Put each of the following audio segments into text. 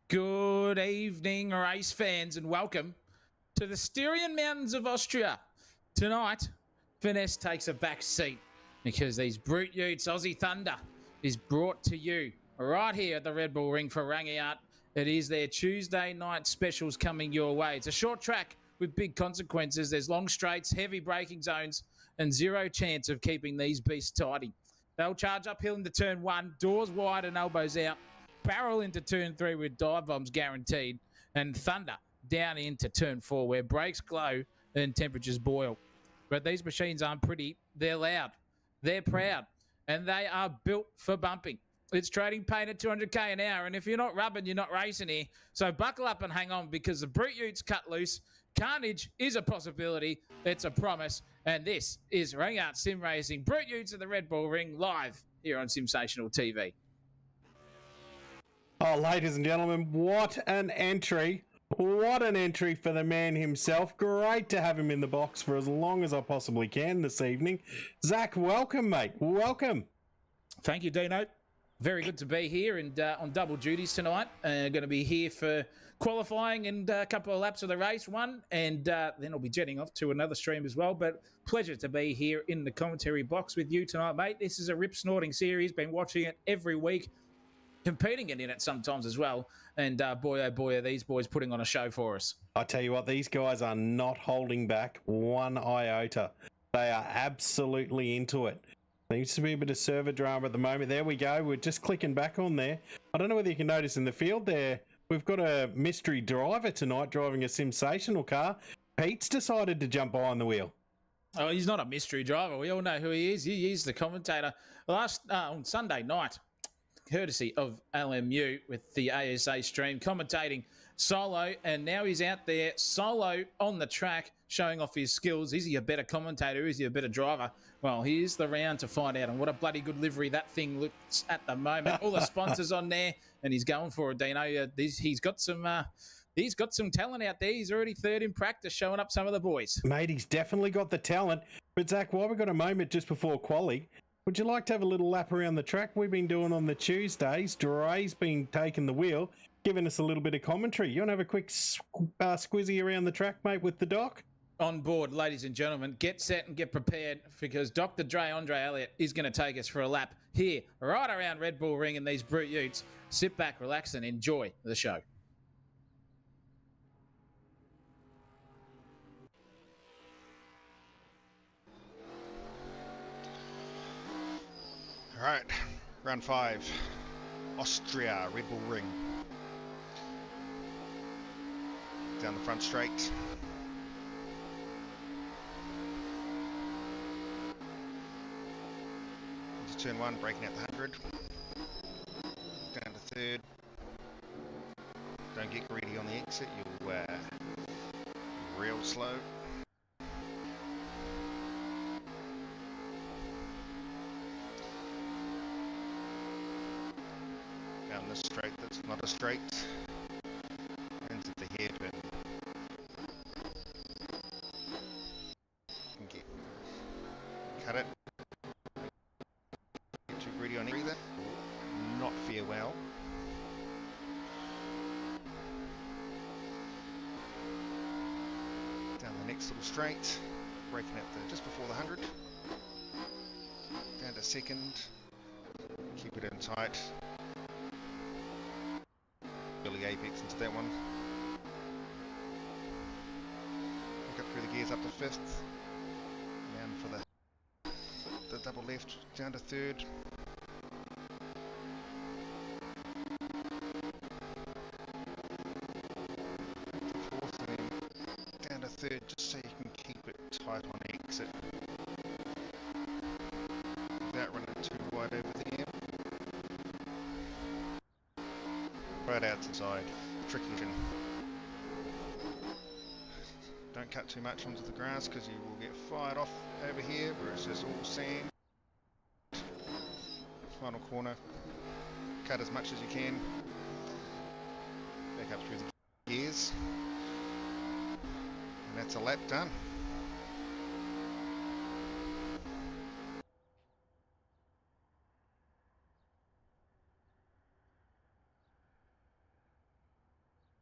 Good evening, race fans, and welcome to the Styrian Mountains of Austria. Tonight, finesse takes a back seat because these brute Utes Aussie Thunder is brought to you right here at the Red Bull Ring for Rangiart. It is their Tuesday night specials coming your way. It's a short track with big consequences. There's long straights, heavy braking zones, and zero chance of keeping these beasts tidy. They'll charge uphill into turn one, doors wide and elbows out. Barrel into turn three with dive bombs guaranteed, and thunder down into turn four where brakes glow and temperatures boil. But these machines aren't pretty, they're loud, they're proud, and they are built for bumping. It's trading pain at 200k an hour, and if you're not rubbing, you're not racing here. So buckle up and hang on because the brute Utes cut loose. Carnage is a possibility, it's a promise, and this is Rangiart Sim Racing. Brute Utes at the Red Bull Ring live here on Simsational TV. Oh, ladies and gentlemen, what an entry. What an entry for the man himself. Great to have him in the box for as long as I possibly can this evening. Zach, welcome, mate. Welcome. Thank you, Dino. Very good to be here and on double duties tonight. Going to be here for qualifying and a couple of laps of the race one, and then I'll be jetting off to another stream as well. But pleasure to be here in the commentary box with you tonight, mate. This is a rip-snorting series. Been watching it every week. Competing in it sometimes as well. And boy, oh boy, are these boys putting on a show for us. I tell you what, these guys are not holding back one iota. They are absolutely into it. Seems to be a bit of server drama at the moment. There we go. We're just clicking back on there. I don't know whether you can notice in the field there, we've got a mystery driver tonight driving a sensational car. Pete's decided to jump behind the wheel. Oh, he's not a mystery driver. We all know who he is. He is the commentator. On Sunday night, courtesy of LMU with the ASA stream, commentating solo, and now he's out there solo on the track showing off his skills. Is he a better commentator? Is he a better driver? Well, here's the round to find out, and what a bloody good livery that thing looks at the moment. All the sponsors on there, and he's going for it, Dino. He's got some talent out there. He's already third in practice, showing up some of the boys. Mate, he's definitely got the talent. But Zach, while we've got a moment just before quali, would you like to have a little lap around the track we've been doing on the Tuesdays? Dre's been taking the wheel, giving us a little bit of commentary. You want to have a quick squizzy around the track, mate, with the doc? On board, ladies and gentlemen. Get set and get prepared because Dr. Dre, Andre Elliott, is going to take us for a lap here, right around Red Bull Ring and these brute Utes. Sit back, relax, and enjoy the show. All right, round 5, Austria, Red Bull Ring. Down the front straight. Into turn 1, braking out the 100. Down to third. Don't get greedy on the exit, you'll real slow. Down this straight that's not a straight, into the hairpin. Cut it. Get too greedy on either. Not fare well. Down the next little straight, braking at just before the 100. Down to second. Keep it in tight. Billy Apex into that one. Pick up through the gears up to 5th. Down for the double left, down to 3rd. 4th, and then down to 3rd, just so you can keep it tight on exit. Without running too wide over there. Right out to the side, tricky looking. Don't cut too much onto the grass because you will get fired off over here where it's just all sand. Final corner, cut as much as you can. Back up through the gears. And that's a lap done.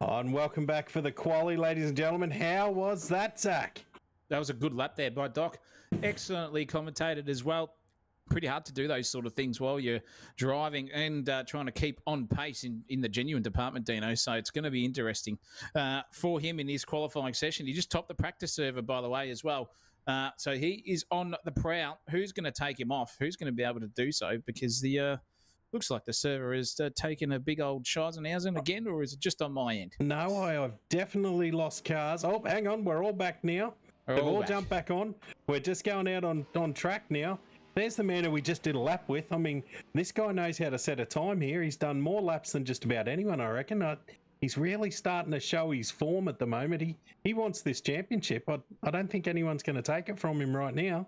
And welcome back for the quali, ladies and gentlemen. How was that, Zach? That was a good lap there by Doc. Excellently commentated as well. Pretty hard to do those sort of things while you're driving and trying to keep on pace in the genuine department, Dino. So it's going to be interesting for him in his qualifying session. He just topped the practice server, by the way, as well. So he is on the prowl. Who's going to take him off? Who's going to be able to do so? Because the looks like the server is taking a big old Scheisenhausen again, or is it just on my end? No, I've definitely lost cars. Oh, hang on. We're all back now. They've all jumped back on. We're just going out on track now. There's the man who we just did a lap with. I mean, this guy knows how to set a time here. He's done more laps than just about anyone, I reckon. He's really starting to show his form at the moment. He wants this championship. I don't think anyone's going to take it from him right now.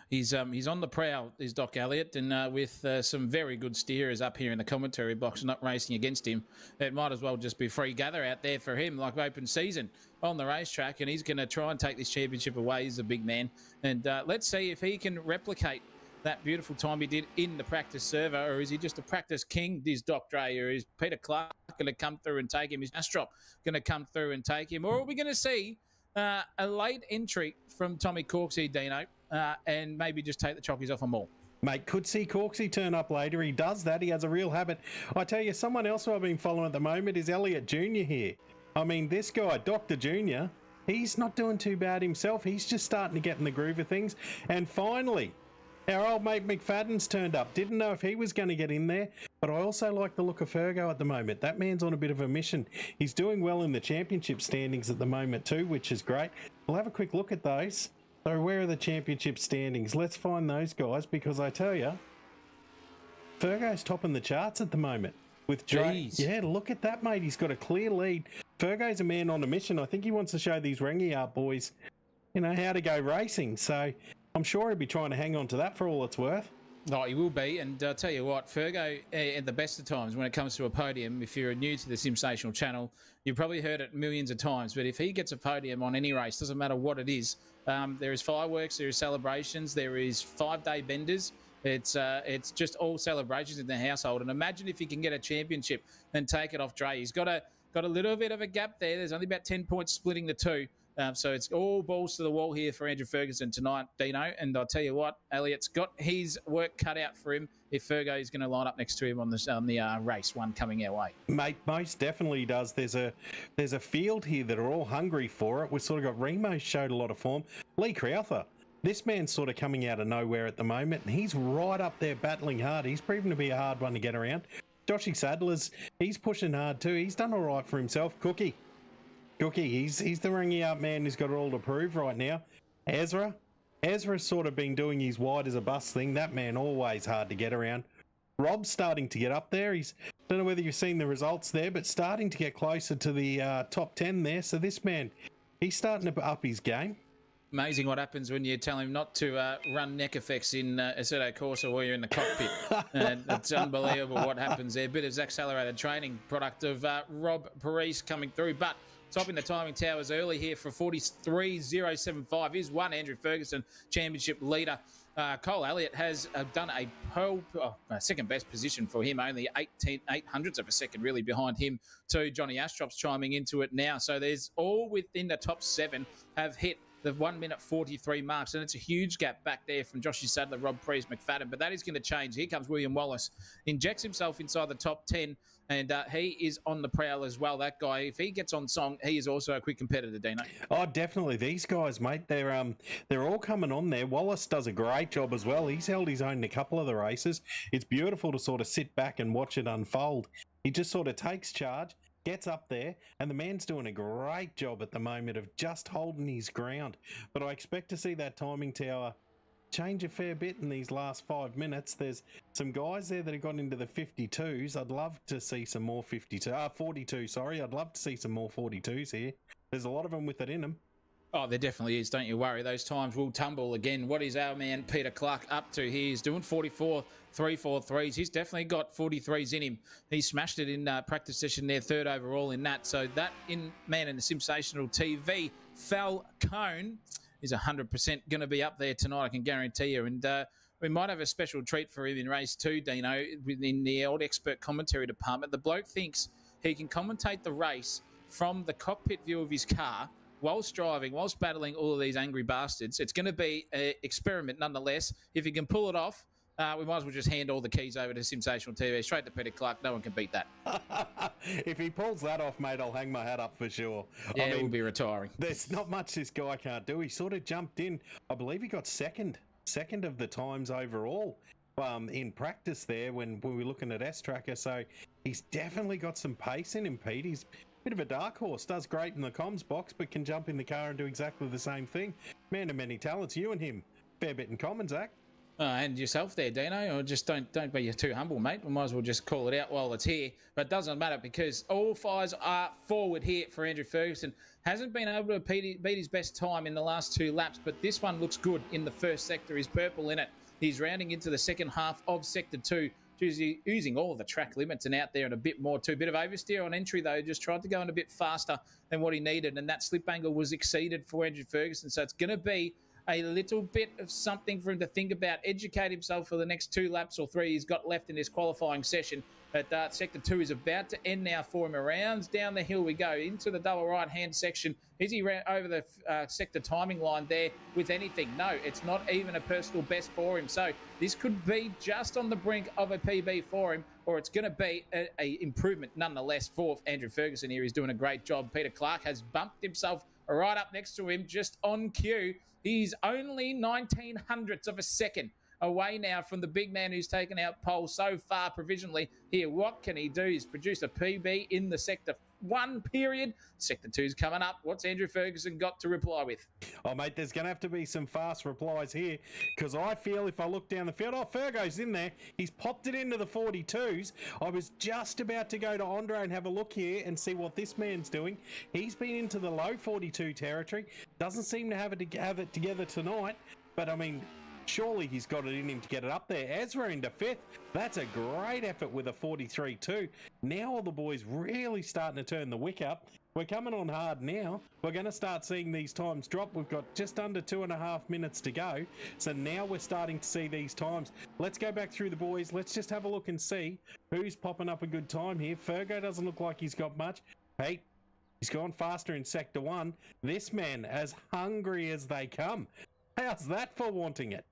He's on the prowl, is Doc Elliott, and with some very good steerers up here in the commentary box, not racing against him. It might as well just be free gather out there for him, like open season on the racetrack, and he's going to try and take this championship away. He's a big man, and let's see if he can replicate that beautiful time he did in the practice server, or is he just a practice king, this Doc Dre, or is Peter Clark going to come through and take him? Is Astrop going to come through and take him? Or are we going to see a late entry from Tommy Corksey, Dino, and maybe just take the chockies off them all? Mate, could see Corksey turn up later. He does that. He has a real habit. I tell you, someone else who I've been following at the moment is Elliot Jr. here. I mean, this guy, Dr. Jr., he's not doing too bad himself. He's just starting to get in the groove of things. And finally, our old mate McFadden's turned up. Didn't know if he was going to get in there, but I also like the look of Fergo at the moment. That man's on a bit of a mission. He's doing well in the championship standings at the moment too, which is great. We'll have a quick look at those. So where are the championship standings? Let's find those guys, because I tell you, Fergo's topping the charts at the moment. With yeah, look at that, mate. He's got a clear lead. Fergo's a man on a mission. I think he wants to show these Rangiart boys, you know, how to go racing. So I'm sure he'll be trying to hang on to that for all it's worth. Oh, he will be. And I'll tell you what, Fergo, at the best of times, when it comes to a podium, if you're new to the Sensational channel, you've probably heard it millions of times, but if he gets a podium on any race, doesn't matter what it is, there is fireworks, there is celebrations, there is 5-day benders. It's just all celebrations in the household. And imagine if he can get a championship and take it off Dre. He's got a little bit of a gap there. There's only about 10 points splitting the two. So it's all balls to the wall here for Andrew Ferguson tonight, Dino. And I'll tell you what, Elliot's got his work cut out for him if Fergo is going to line up next to him on the race one coming our way. Mate, most definitely does. There's a field here that are all hungry for it. We've sort of got Remo showed a lot of form. Lee Crowther, this man's sort of coming out of nowhere at the moment, and he's right up there battling hard. He's proven to be a hard one to get around. Joshy Sadler's, he's pushing hard too. He's done all right for himself. Cookie, he's the Rangiart man who's got it all to prove right now. Ezra's sort of been doing his wide as a bus thing. That man always hard to get around. Rob's starting to get up there. Don't know whether you've seen the results there, but starting to get closer to the top 10 there. So this man, he's starting to up his game. Amazing what happens when you tell him not to run neck effects in Assetto Corsa while you're in the cockpit. It's unbelievable what happens there. A bit of accelerated training product of Rob Parise coming through, but topping the timing towers early here for 43.075 is one Andrew Ferguson, championship leader. Cole Elliott has done a second best position for him, only 800ths of a second really behind him too. Johnny Astrop's chiming into it now. So there's all within the top 7 have hit the 1 minute 43 marks, and it's a huge gap back there from Joshy Sadler, Rob Preece, McFadden, but that is going to change. Here comes William Wallace, injects himself inside the top 10, and he is on the prowl as well. That guy, if he gets on song, he is also a quick competitor, Dino. Oh, definitely. These guys, mate, they're all coming on there. Wallace does a great job as well. He's held his own in a couple of the races. It's beautiful to sort of sit back and watch it unfold. He just sort of takes charge, gets up there, and the man's doing a great job at the moment of just holding his ground. But I expect to see that timing tower change a fair bit in these last 5 minutes. There's some guys there that have got into the 52s. I'd love to see some more 42, sorry. I'd love to see some more 42s here. There's a lot of them with it in them. Oh, there definitely is. Don't you worry. Those times will tumble again. What is our man Peter Clark up to? He's doing 44.343s. He's definitely got 43s in him. He smashed it in practice session there, 3rd overall in that. So that man in the Sensational TV, Falcone, is 100% going to be up there tonight, I can guarantee you. And we might have a special treat for him in race 2, Dino, in the old expert commentary department. The bloke thinks he can commentate the race from the cockpit view of his car, whilst driving, whilst battling all of these angry bastards. It's going to be an experiment nonetheless. If he can pull it off, we might as well just hand all the keys over to Sensational TV, straight to Peter Clark. No one can beat that. If he pulls that off, mate, I'll hang my hat up for sure. Yeah, we'll be retiring. There's not much this guy can't do. He sort of jumped in. I believe he got second of the times overall in practice there when we were looking at S-Tracker. So he's definitely got some pace in him, Pete. He's bit of a dark horse, does great in the comms box, but can jump in the car and do exactly the same thing. Man of many talents, you and him. Fair bit in common, Zach. And yourself there, Dino, or just don't be too humble, mate. We might as well just call it out while it's here. But it doesn't matter because all fires are forward here for Andrew Ferguson. Hasn't been able to beat his best time in the last 2 laps, but this one looks good in the first sector. He's purple in it. He's rounding into the second half of Sector 2. Using all of the track limits and out there and a bit more too. Bit of oversteer on entry though, just tried to go in a bit faster than what he needed, and that slip angle was exceeded for Andrew Ferguson. So it's going to be a little bit of something for him to think about, educate himself for the next 2 laps or 3 he's got left in this qualifying session. But Sector 2 is about to end now for him. Around down the hill we go into the double right-hand section. Is he over the sector timing line there with anything? No, it's not even a personal best for him. So this could be just on the brink of a PB for him, or it's going to be a improvement nonetheless for Andrew Ferguson here. He's doing a great job. Peter Clark has bumped himself right up next to him, just on cue. He's only 19 hundredths of a second away now from the big man who's taken out pole so far provisionally here. What can he do? He's produced a PB in the Sector 1 period. Sector 2's coming up. What's Andrew Ferguson got to reply with? Oh, mate, there's going to have to be some fast replies here because I feel if I look down the field, Fergo's in there. He's popped it into the 42s. I was just about to go to Andre and have a look here and see what this man's doing. He's been into the low 42 territory. Doesn't seem to have it together tonight, but I mean, surely he's got it in him to get it up there. Ezra into 5th. That's a great effort with a 43-2. Now all the boys really starting to turn the wick up. We're coming on hard now. We're going to start seeing these times drop. We've got just under 2.5 minutes to go. So now we're starting to see these times. Let's go back through the boys. Let's just have a look and see who's popping up a good time here. Fergo doesn't look like he's got much. Hey, he's gone faster in Sector 1. This man, as hungry as they come. How's that for wanting it?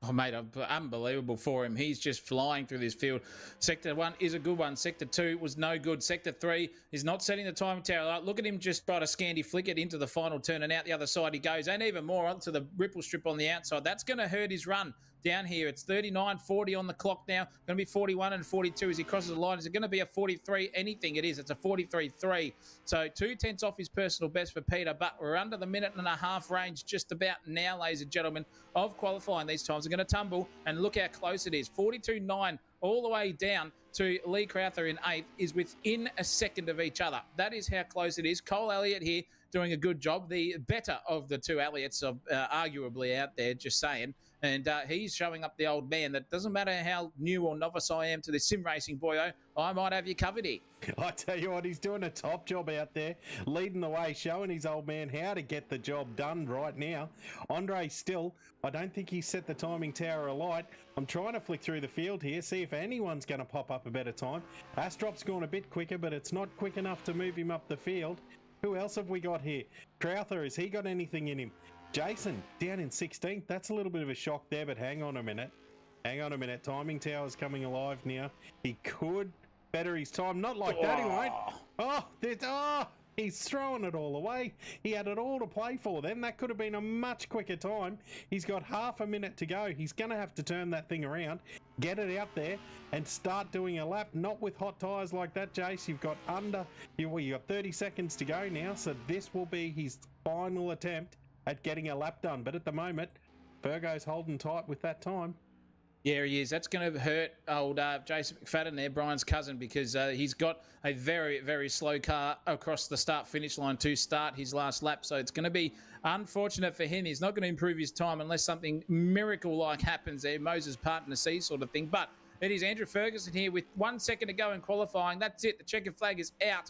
Oh, mate, unbelievable for him. He's just flying through this field. Sector 1 is a good one. Sector 2 was no good. Sector 3 is not setting the time tower. Look at him just try to scandy flick it into the final turn, and out the other side he goes, and even more onto the ripple strip on the outside. That's going to hurt his run down here. It's 39.40 on the clock now. Going to be 41 and 42 as he crosses the line. Is it going to be a 43? Anything it is. It's a 43.3. So 2/10 off his personal best for Peter, but we're under the minute and a half range just about now, ladies and gentlemen, of qualifying. These times are going to tumble, and look how close it is. 42.9 all the way down to Lee Crowther in 8th is within a second of each other. That is how close it is. Cole Elliott here doing a good job. The better of the 2 Elliots, arguably out there, just saying. And he's showing up the old man that doesn't matter how new or novice I am to this sim racing, boyo, I might have you covered here. I tell you what, he's doing a top job out there, leading the way, showing his old man how to get the job done right now. Andre still, I don't think he's set the timing tower alight. I'm trying to flick through the field here, see if anyone's going to pop up a better time. Astrop's gone a bit quicker, but it's not quick enough to move him up the field. Who else have we got here? Crowther, has he got anything in him? Jason, down in 16th. That's a little bit of a shock there, but hang on a minute. Hang on a minute. Timing tower's coming alive now. He could better his time. Not like that, he won't. He's throwing it all away. He had it all to play for then. That could have been a much quicker time. He's got half a minute to go. He's going to have to turn that thing around, get it out there, and start doing a lap. Not with hot tyres like that, Jace. You've got you've got 30 seconds to go now, so this will be his final attempt at getting a lap done. But at the moment, Fergo's holding tight with that time. Yeah, he is. That's going to hurt old Jason McFadden there, Brian's cousin, because he's got a very, very slow car across the start-finish line to start his last lap. So it's going to be unfortunate for him. He's not going to improve his time unless something miracle-like happens there, Moses part in the sea sort of thing. But it is Andrew Ferguson here with 1 second to go in qualifying. That's it. The checkered flag is out.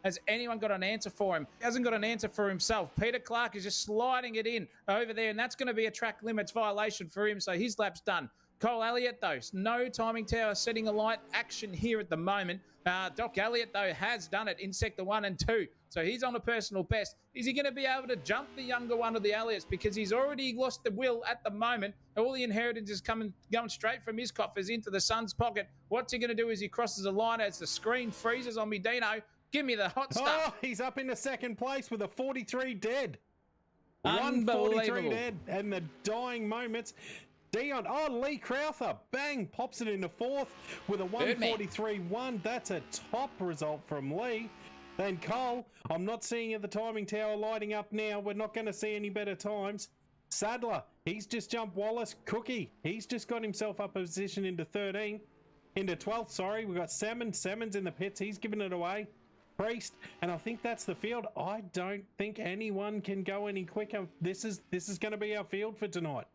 Has anyone got an answer for him? He hasn't got an answer for himself. Peter Clark is just sliding it in over there, and that's going to be a track limits violation for him, so his lap's done. Cole Elliott, though, no timing tower setting a light action here at the moment. Doc Elliott, though, has done it in sector 1 and 2. So he's on a personal best. Is he going to be able to jump the younger one of the Elliots? Because he's already lost the will at the moment. All the inheritance is going straight from his coffers into the son's pocket. What's he going to do as he crosses the line as the screen freezes on me, Dino? Give me the hot stuff. Oh, he's up into second place with a 43 dead. Unbelievable. 143 dead. And the dying moments. Dion, Lee Crowther, bang, pops it into fourth with a 143.1. That's a top result from Lee. Then Cole, I'm not seeing the timing tower lighting up now. We're not going to see any better times. Sadler, he's just jumped Wallace. Cookie, he's just got himself up a position into 12th, sorry. We've got Salmon's in the pits. He's giving it away. Priest, and I think that's the field. I don't think anyone can go any quicker. This is going to be our field for tonight.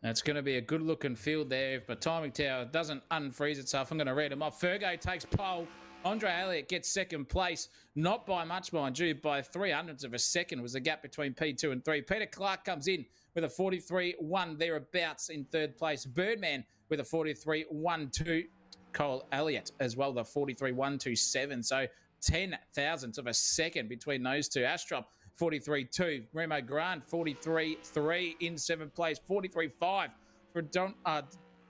That's going to be a good-looking field there. If my timing tower doesn't unfreeze itself, I'm going to read them off. Fergo takes pole. Andre Elliott gets second place. Not by much, mind you. By 300ths of a second was the gap between P2 and 3. Peter Clark comes in with a 43.1 thereabouts in third place. Birdman with a 43.12. Cole Elliott as well, the 43.127. So 10 thousandths of a second between those two. Astrop 43.2. Remo Grant 43.3 in seventh place. 43.5 for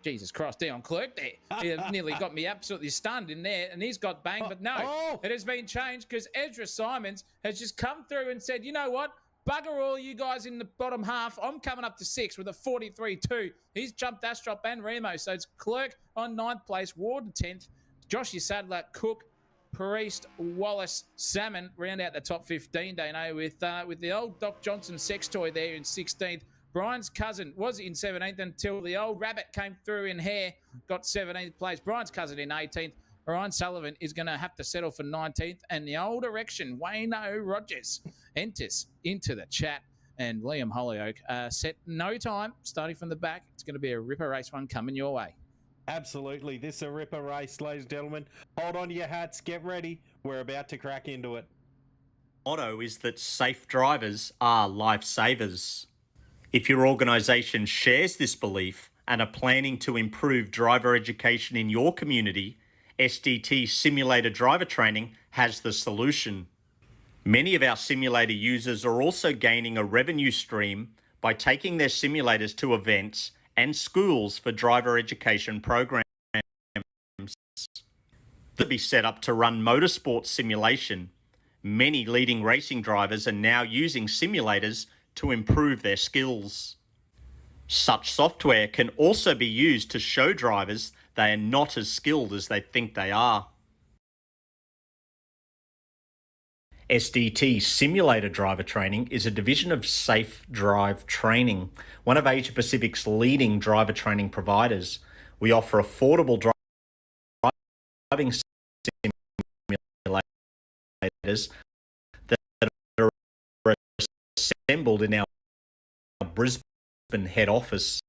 Jesus Christ, Dion Clerk there. He nearly got me absolutely stunned in there, and he's got bang. But no, it has been changed because Ezra Simons has just come through and said, you know what? Bugger all you guys in the bottom half. I'm coming up to 6 with a 43.2. He's jumped Astrop and Remo. So it's Clerk on 9th place, Ward 10th, Joshy Sadler, Cook, Priest, Wallace, Salmon round out the top 15, Dano, with the old Doc Johnson sex toy there in 16th. Brian's cousin was in 17th until the old rabbit came through in hair, got 17th place. Brian's cousin in 18th. Ryan Sullivan is going to have to settle for 19th. And the old erection, Wayno Rogers, enters into the chat. And Liam Hollyoak set no time, starting from the back. It's going to be a ripper race one coming your way. Absolutely. This is a ripper race, ladies and gentlemen. Hold on to your hats. Get ready. We're about to crack into it. Motto is that safe drivers are lifesavers. If your organisation shares this belief and are planning to improve driver education in your community, SDT Simulator Driver Training has the solution. Many of our simulator users are also gaining a revenue stream by taking their simulators to events and schools for driver education programs. To be set up to run motorsport simulation. Many leading racing drivers are now using simulators to improve their skills. Such software can also be used to show drivers they are not as skilled as they think they are. SDT Simulator Driver Training is a division of Safe Drive Training, one of Asia Pacific's leading driver training providers. We offer affordable driving simulators that are assembled in our Brisbane head office.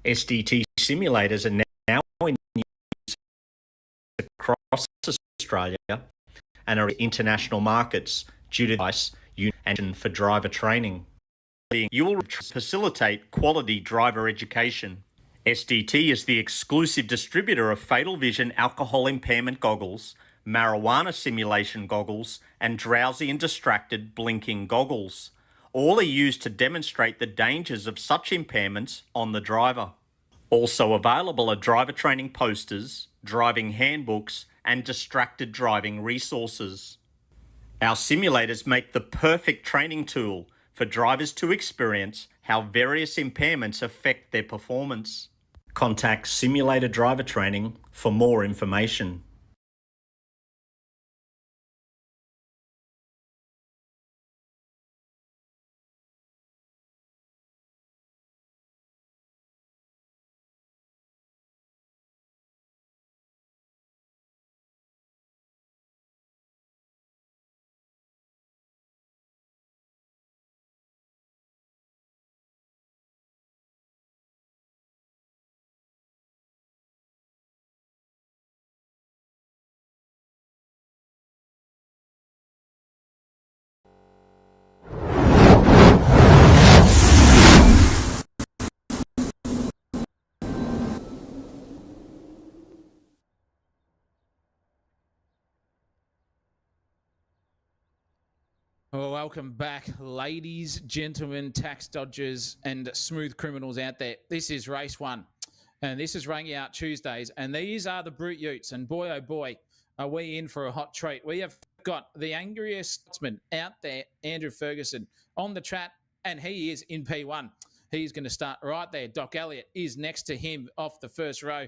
SDT simulators are now in use across Australia and are in international markets due to the device and for driver training. You will facilitate quality driver education. SDT is the exclusive distributor of Fatal Vision alcohol impairment goggles, marijuana simulation goggles, and drowsy and distracted blinking goggles. All are used to demonstrate the dangers of such impairments on the driver. Also available are driver training posters, driving handbooks, and distracted driving resources. Our simulators make the perfect training tool for drivers to experience how various impairments affect their performance. Contact Simulator Driver Training for more information. Well, welcome back, ladies, gentlemen, tax dodgers, and smooth criminals out there. This is race 1, and this is Rangiart Tuesdays, and these are the Brute Utes. And boy, oh boy, are we in for a hot treat. We have got the angriest Scotsman out there, Andrew Ferguson, on the track, and he is in P1. He's going to start right there. Doc Elliott is next to him off the first row.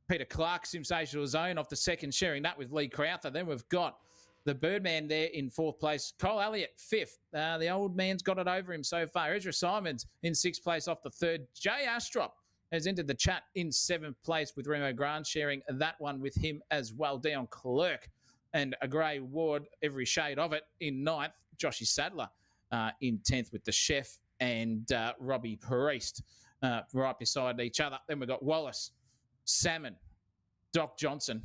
Peter Clark, Sensational Zone, off the second, sharing that with Lee Crowther. Then we've got the Birdman there in 4th place. Cole Elliott, 5th. The old man's got it over him so far. Ezra Simons in 6th place off the 3rd. Jay Astrop has entered the chat in 7th place with Remo Grant, sharing that one with him as well. Dion Clerk and a Grey Ward, every shade of it, in 9th. Joshy Sadler in 10th with the Chef and Robbie Priest right beside each other. Then we've got Wallace, Salmon, Doc Johnson,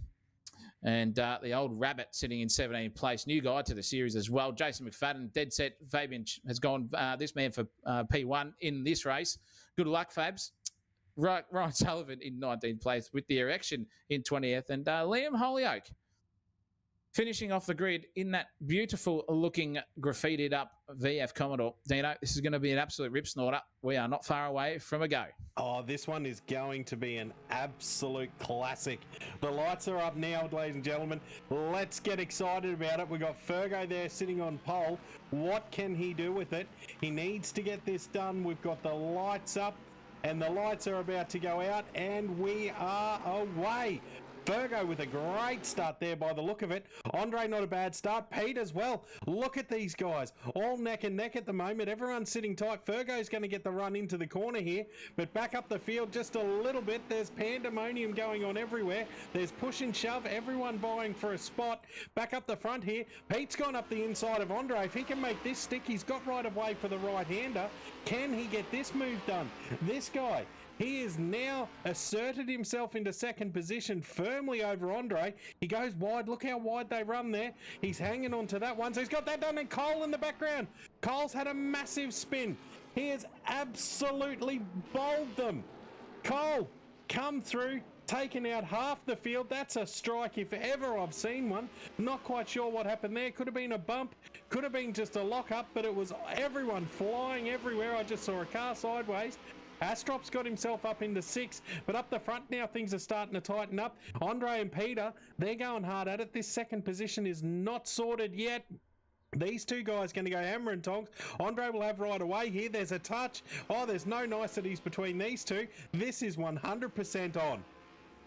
and the old Rabbit sitting in 17th place. New guy to the series as well. Jason McFadden, dead set. Fabian has gone this man for P1 in this race. Good luck, Fabs. Ryan Sullivan in 19th place with the Erection in 20th. And Liam Holyoake finishing off the grid in that beautiful looking graffitied up VF Commodore. Dino, this is going to be an absolute rip snorter. We are not far away from a go. Oh, this one is going to be an absolute classic. The lights are up now, ladies and gentlemen. Let's get excited about it. We've got Fergo there sitting on pole. What can he do with it? He needs to get this done. We've got the lights up and the lights are about to go out and we are away. Fergo with a great start there by the look of it. Andre, not a bad start. Pete as well. Look at these guys. All neck and neck at the moment. Everyone's sitting tight. Fergo's going to get the run into the corner here. But back up the field just a little bit. There's pandemonium going on everywhere. There's push and shove. Everyone vying for a spot. Back up the front here. Pete's gone up the inside of Andre. If he can make this stick, he's got right of way for the right-hander. Can he get this move done? This guy, he has now asserted himself into second position firmly over Andre. He goes wide. Look how wide they run there. He's hanging on to that one. So he's got that done. And Cole in the background. Cole's had a massive spin. He has absolutely bowled them. Cole, come through, taken out half the field. That's a strike if ever I've seen one. Not quite sure what happened there. Could have been a bump. Could have been just a lock-up. But it was everyone flying everywhere. I just saw a car sideways. Astrop's got himself up into 6, but up the front now things are starting to tighten up. Andre and Peter, they're going hard at it. This second position is not sorted yet. These two guys going to go hammer and tongs. Andre will have right away here. There's a touch. Oh, there's no niceties between these two. This is 100% on.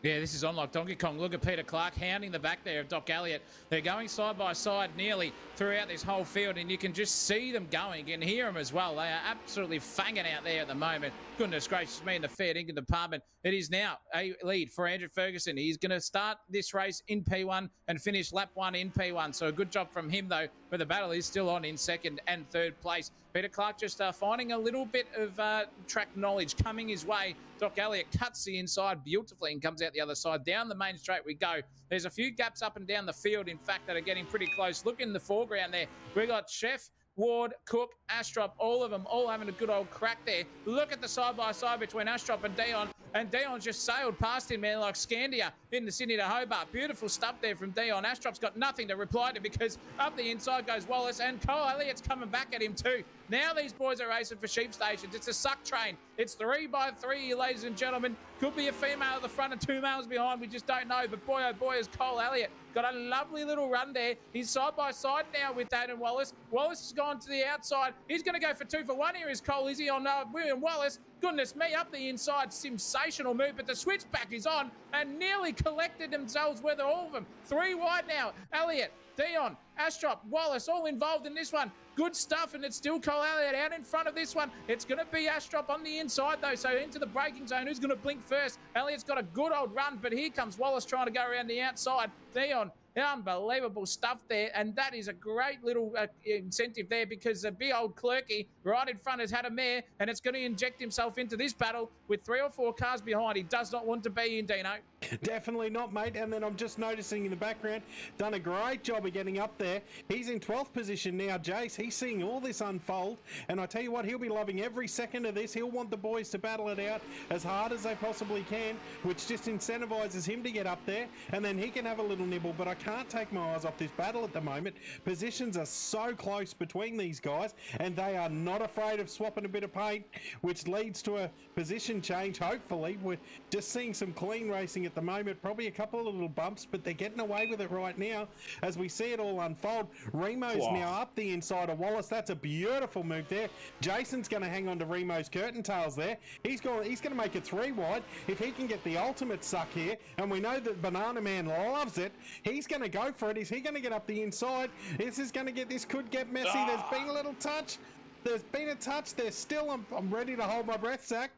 Yeah, this is on like Donkey Kong. Look at Peter Clark hounding the back there of Doc Elliott. They're going side by side nearly throughout this whole field, and you can just see them going. You can hear them as well. They are absolutely fanging out there at the moment. Goodness gracious me, in the fair dinkum department. It is now a lead for Andrew Ferguson. He's going to start this race in P1 and finish lap 1 in P1. So a good job from him, though, but the battle is still on in 2nd and 3rd place. Peter Clark just finding a little bit of track knowledge coming his way. Doc Elliott cuts the inside beautifully and comes out the other side. Down the main straight we go. There's a few gaps up and down the field, in fact, that are getting pretty close. Look in the foreground there. We got Chef, Ward, Cook, Astrop, all of them, all having a good old crack there. Look at the side-by-side between Astrop and Dion. And Dion just sailed past him, man, like Scandia in the Sydney to Hobart. Beautiful stuff there from Dion. Astrop's got nothing to reply to because up the inside goes Wallace, and Cole Elliott's coming back at him too. Now these boys are racing for sheep stations. It's a suck train. It's 3 by 3, ladies and gentlemen. Could be a female at the front and 2 males behind. We just don't know. But boy, oh boy, is Cole Elliott got a lovely little run there. He's side by side now with Aiden Wallace. Wallace has gone to the outside. He's going to go for 2 for 1 here, is Cole. Is he on William Wallace? Goodness me, up the inside, sensational move, but the switchback is on and nearly collected themselves with all of them. 3 wide now. Elliott, Dion, Astrop, Wallace, all involved in this one. Good stuff, and it's still Cole Elliott out in front of this one. It's going to be Astrop on the inside, though, so into the braking zone. Who's going to blink first? Elliott's got a good old run, but here comes Wallace trying to go around the outside. Dion, unbelievable stuff there, and that is a great little incentive there because the big old Clerky right in front has had a mare, and it's going to inject himself into this battle with 3 or 4 cars behind. He does not want to be in, Dino. Definitely not, mate. And then I'm just noticing in the background, done a great job of getting up there. He's in 12th position now, Jace. He's seeing all this unfold, and I tell you what, he'll be loving every second of this. He'll want the boys to battle it out as hard as they possibly can, which just incentivizes him to get up there, and then he can have a little nibble. But I can't take my eyes off this battle at the moment. Positions are so close between these guys, and they are not afraid of swapping a bit of paint, which leads to a position change. Hopefully, we're just seeing some clean racing at the moment. Probably a couple of little bumps, but they're getting away with it right now as we see it all unfold. Remo's now up the inside of Wallace. That's a beautiful move there. Jason's going to hang on to Remo's curtain tails there. He's going to make it 3 wide. If he can get the ultimate suck here, and we know that Banana Man loves it, he's going to go for it. Is he going to get up the inside? This could get messy. There's been a little touch. There's been a touch. There's still, I'm ready to hold my breath, Zach.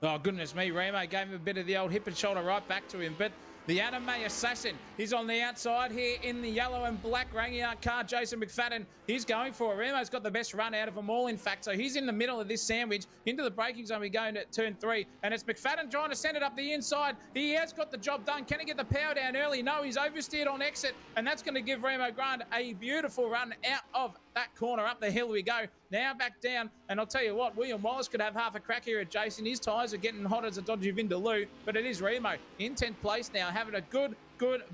Oh, goodness me. Remo gave him a bit of the old hip and shoulder right back to him, but the anime assassin is on the outside here in the yellow and black Rangiart car. Jason McFadden, he's going for it. Remo's got the best run out of them all, in fact. So he's in the middle of this sandwich. Into the braking zone we go into turn 3. And it's McFadden trying to send it up the inside. He has got the job done. Can he get the power down early? No, he's oversteered on exit. And that's going to give Remo Grant a beautiful run out of that corner. Up the hill we go. Now back down. And I'll tell you what, William Wallace could have half a crack here at Jason. His tyres are getting hot as a dodgy Vindaloo. But it is Remo in 10th place now, having a good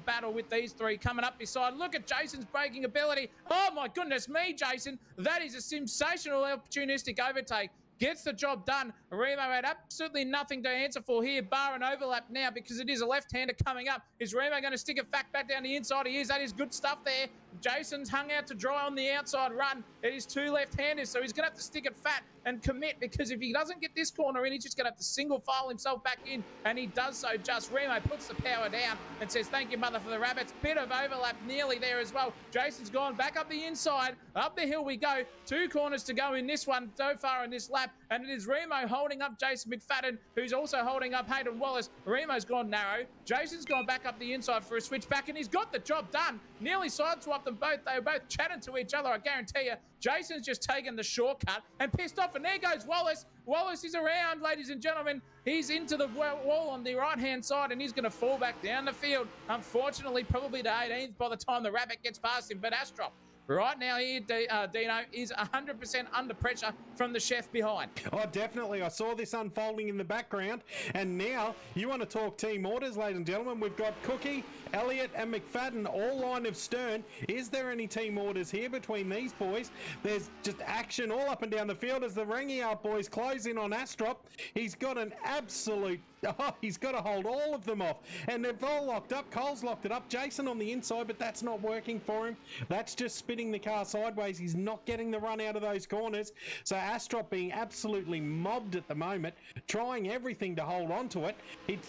battle with these 3 coming up beside. Look at Jason's braking ability. Oh my goodness me, Jason. That is a sensational opportunistic overtake. Gets the job done. Remo had absolutely nothing to answer for here, bar an overlap now, because it is a left-hander coming up. Is Remo going to stick it back down the inside? He is. That is good stuff there. Jason's hung out to dry on the outside run. It is 2 left-handers, so he's going to have to stick it fat and commit, because if he doesn't get this corner in, he's just going to have to single file himself back in, and he does so just. Remo puts the power down and says, thank you, mother, for the rabbits. Bit of overlap nearly there as well. Jason's gone back up the inside. Up the hill we go. 2 corners to go in this one so far in this lap, and it is Remo holding up Jason McFadden, who's also holding up Hayden Wallace. Remo's gone narrow. Jason's gone back up the inside for a switch back, and he's got the job done. Nearly sideswiped them both. They were both chatting to each other, I guarantee you. Jason's just taken the shortcut and pissed off, and there goes Wallace. Wallace is around, ladies and gentlemen. He's into the wall on the right-hand side, and he's going to fall back down the field. Unfortunately, probably to 18th by the time the rabbit gets past him. But Astrop, right now here, Dino, is 100% under pressure from the chef behind. Oh, definitely. I saw this unfolding in the background. And now, you want to talk team orders, ladies and gentlemen. We've got Cookie, Elliott and McFadden all line of stern. Is there any team orders here between these boys? There's just action all up and down the field as the Rangiart boys close in on Astrop. He's got an absolute... Oh, he's got to hold all of them off. And they've all locked up. Cole's locked it up. Jason on the inside, but that's not working for him. That's just spinning the car sideways. He's not getting the run out of those corners. So Astrop being absolutely mobbed at the moment, trying everything to hold on to it.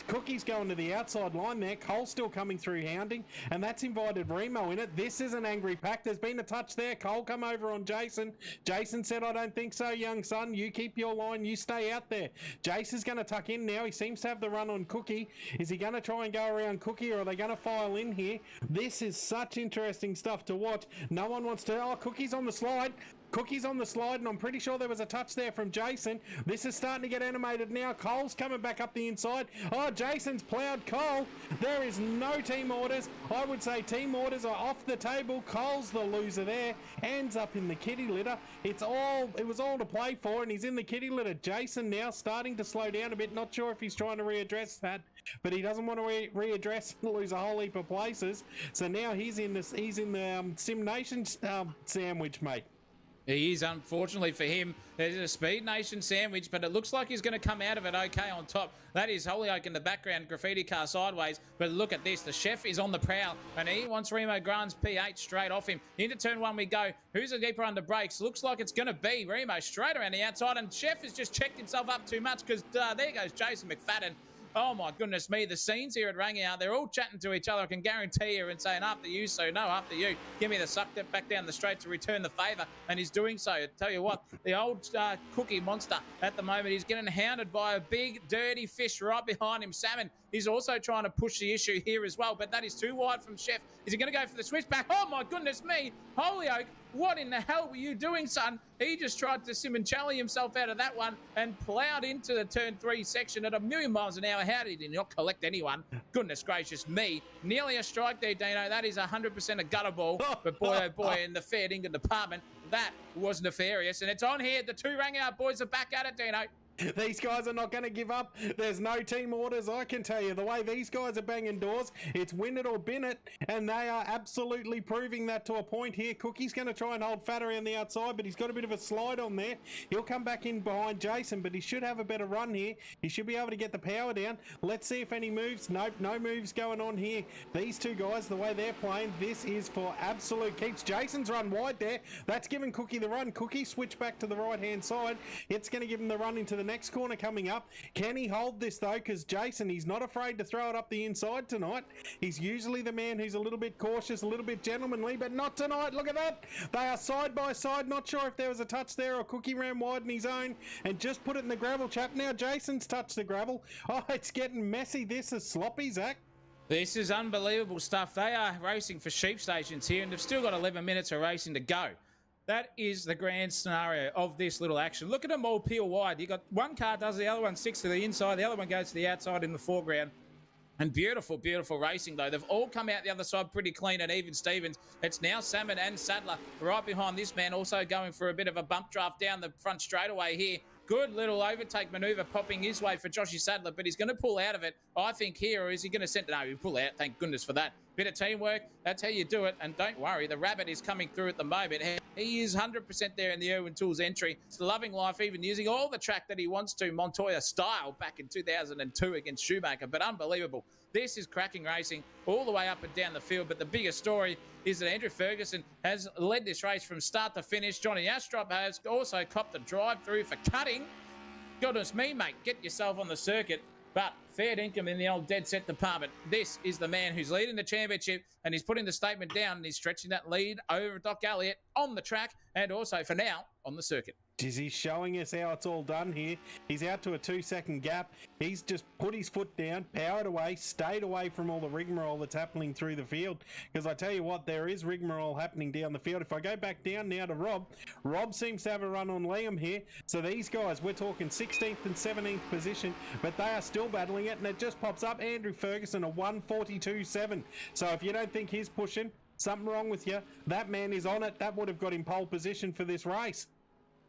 Cookie's going to the outside line there. Cole's still coming through hounding, and that's invited Remo in it. This is an angry pack. There's been a touch there. Cole come over on Jason. Jason said, I don't think so, young son. You keep your line. You stay out there. Jason's going to tuck in now. He seems to have the run on Cookie. Is he going to try and go around Cookie, or are they going to file in here? This is such interesting stuff to watch. No one wants to... Oh, Cookie's on the slide. Cookie's on the slide, and I'm pretty sure there was a touch there from Jason. This is starting to get animated now. Cole's coming back up the inside. Oh, Jason's ploughed Cole. There is no team orders. I would say team orders are off the table. Cole's the loser there. Ends up in the kitty litter. It was all to play for, and he's in the kitty litter. Jason now starting to slow down a bit. Not sure if he's trying to readdress that, but he doesn't want to readdress and lose a whole heap of places. So now he's in the Sim Nation sandwich, mate. He is, unfortunately for him. There's a Speed Nation sandwich, but it looks like he's going to come out of it okay on top. That is Holyoke in the background, graffiti car sideways. But look at this. The chef is on the prowl, and he wants Remo Grant's P8 straight off him. Into turn 1 we go. Who's a keeper under brakes? Looks like it's going to be Remo straight around the outside, and chef has just checked himself up too much, because there goes Jason McFadden. Oh my goodness me, the scenes here at Rangiart, they're all chatting to each other, I can guarantee you, and saying, after you, so no, after you. Give me the suck back down the straight to return the favour, and he's doing so. I tell you what, the old Cookie monster at the moment, he's getting hounded by a big, dirty fish right behind him. Salmon, he's also trying to push the issue here as well, but that is too wide from Chef. Is he going to go for the switchback? Oh my goodness me, Holyoke, what in the hell were you doing, son? He just tried to Simoncelli himself out of that one and ploughed into the turn 3 section at 1,000,000 miles an hour. How did he not collect anyone? Goodness gracious me. Nearly a strike there, Dino. That is 100% a gutter ball. But boy, oh boy, in the fair dinkum department, that was nefarious. And it's on here. The 2 Rangiart boys are back at it, Dino. These guys are not going to give up. There's no team orders, I can tell you. The way these guys are banging doors, it's win it or bin it, and they are absolutely proving that to a point here. Cookie's going to try and hold Fat around the outside, but he's got a bit of a slide on there. He'll come back in behind Jason, but he should have a better run here. He should be able to get the power down. Let's see if any moves. Nope, no moves going on here. These two guys, the way they're playing, this is for absolute keeps. Jason's run wide there. That's giving Cookie the run. Cookie switch back to the right-hand side. It's going to give him the run into the next corner coming up. Can he hold this though? Because Jason, he's not afraid to throw it up the inside tonight. He's usually the man who's a little bit cautious, a little bit gentlemanly, but not tonight. Look at that. They are side by side. Not sure if there was a touch there or Cookie ran wide in his own and just put it in the gravel, chap. Now Jason's touched the gravel. Oh, it's getting messy. This is sloppy, Zach. This is unbelievable stuff. They are racing for sheep stations here, and they've still got 11 minutes of racing to go. That is the grand scenario of this little action. Look at them all peel wide. You got one car does, the other one sticks to the inside, the other one goes to the outside in the foreground. And beautiful, beautiful racing, though. They've all come out the other side pretty clean and even Stevens. It's now Salmon and Sadler right behind this man, also going for a bit of a bump draft down the front straightaway here. Good little overtake manoeuvre popping his way for Joshy Sadler, but he's going to pull out of it, I think, here, or is he going to send... No, he'll pull out. Thank goodness for that. Bit of teamwork. That's how you do it. And don't worry, the rabbit is coming through at the moment. He is 100% there in the Irwin Tools entry. He's loving life, even using all the track that he wants to, Montoya style, back in 2002 against Schumacher. But unbelievable. This is cracking racing all the way up and down the field. But the biggest story is that Andrew Ferguson has led this race from start to finish. Johnny Astrop has also copped a drive through for cutting. Goodness me, mate, get yourself on the circuit. But fair income in the old dead set department. This is the man who's leading the championship, and he's putting the statement down, and he's stretching that lead over Doc Elliott on the track and also, for now, on the circuit. He's showing us how it's all done here. He's out to a 2-second gap. He's just put his foot down, powered away, stayed away from all the rigmarole that's happening through the field. Because I tell you what, there is rigmarole happening down the field. If I go back down now to Rob seems to have a run on Liam here. So these guys, we're talking 16th and 17th position, but they are still battling it, and it just pops up. Andrew Ferguson, a 1:42.7. So if you don't think he's pushing, something wrong with you. That man is on it. That would have got him pole position for this race.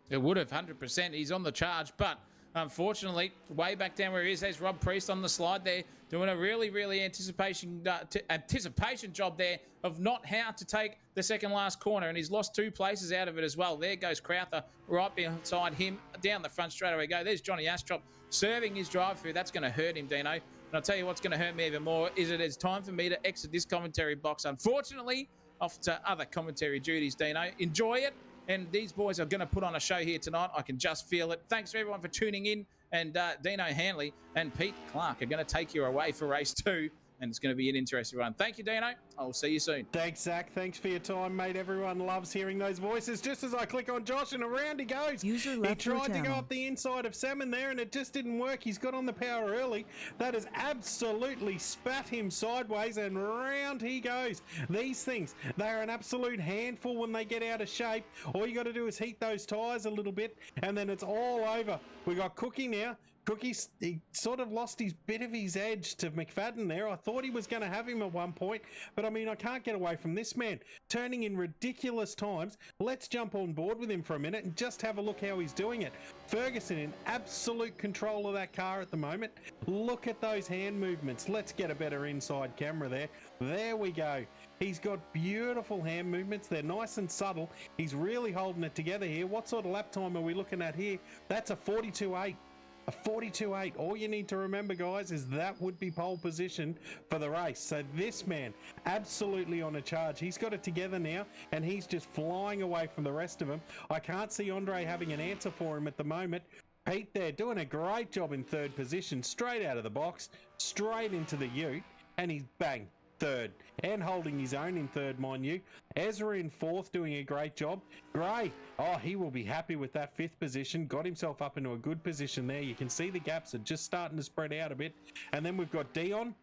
It would have, 100%. He's on the charge, but unfortunately, way back down where he is, there's Rob Priest on the slide there, doing a really, really anticipation job there of not how to take the second last corner, and he's lost 2 places out of it as well. There goes Crowther right beside him, down the front straight away go. There's Johnny Astrop serving his drive through. That's going to hurt him, Dino. And I'll tell you what's going to hurt me even more is it is time for me to exit this commentary box. Unfortunately, off to other commentary duties, Dino. Enjoy it. And these boys are going to put on a show here tonight. I can just feel it. Thanks for everyone for tuning in. And Dino Hanley and Pete Clark are going to take you away for race 2. And it's going to be an interesting one. Thank you, Dino. I'll see you soon. Thanks, Zach. Thanks for your time, mate. Everyone loves hearing those voices. Just as I click on Josh and around he goes. He tried to go up the inside of Salmon there and it just didn't work. He's got on the power early. That has absolutely spat him sideways and round he goes. These things, they're an absolute handful when they get out of shape. All you got to do is heat those tyres a little bit and then it's all over. We got Cookie now. Cookie's, he sort of lost his bit of his edge to McFadden there. I thought he was going to have him at one point, but I mean, I can't get away from this man. Turning in ridiculous times. Let's jump on board with him for a minute and just have a look how he's doing it. Ferguson in absolute control of that car at the moment. Look at those hand movements. Let's get a better inside camera there. There we go. He's got beautiful hand movements. They're nice and subtle. He's really holding it together here. What sort of lap time are we looking at here? That's a 42.8. A 42.8. All you need to remember, guys, is that would be pole position for the race. So this man, absolutely on a charge. He's got it together now, and he's just flying away from the rest of them. I can't see Andre having an answer for him at the moment. Pete there doing a great job in 3rd position, straight out of the box, straight into the ute, and he's bang. 3rd and holding his own in 3rd, mind you. Ezra in 4th doing a great job. Gray, oh, he will be happy with that 5th position. Got himself up into a good position there. You can see the gaps are just starting to spread out a bit. And then we've got Dion,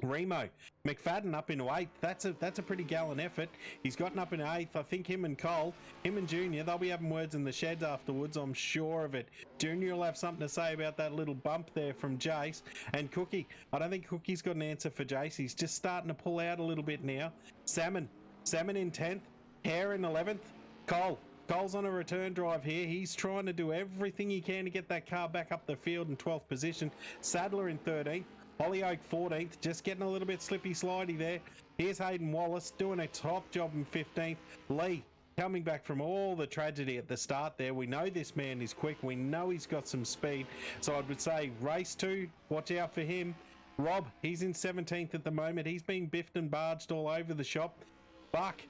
Remo, McFadden up into 8th. That's a pretty gallant effort. He's gotten up into 8th. I think him and Cole, him and Junior, they'll be having words in the sheds afterwards. I'm sure of it. Junior will have something to say about that little bump there from Jace. And Cookie, I don't think Cookie's got an answer for Jace. He's just starting to pull out a little bit now. Salmon in 10th. Hare in 11th. Cole Cole's on a return drive here. He's trying to do everything he can to get that car back up the field in 12th position. Sadler in 13th. Hollyoake 14th, just getting a little bit slippy slidey there. Here's Hayden Wallace doing a top job in 15th. Lee coming back from all the tragedy at the start there. We know this man is quick. We know he's got some speed. So I would say race 2, watch out for him. Rob, he's in 17th at the moment. He's being biffed and barged all over the shop. Buck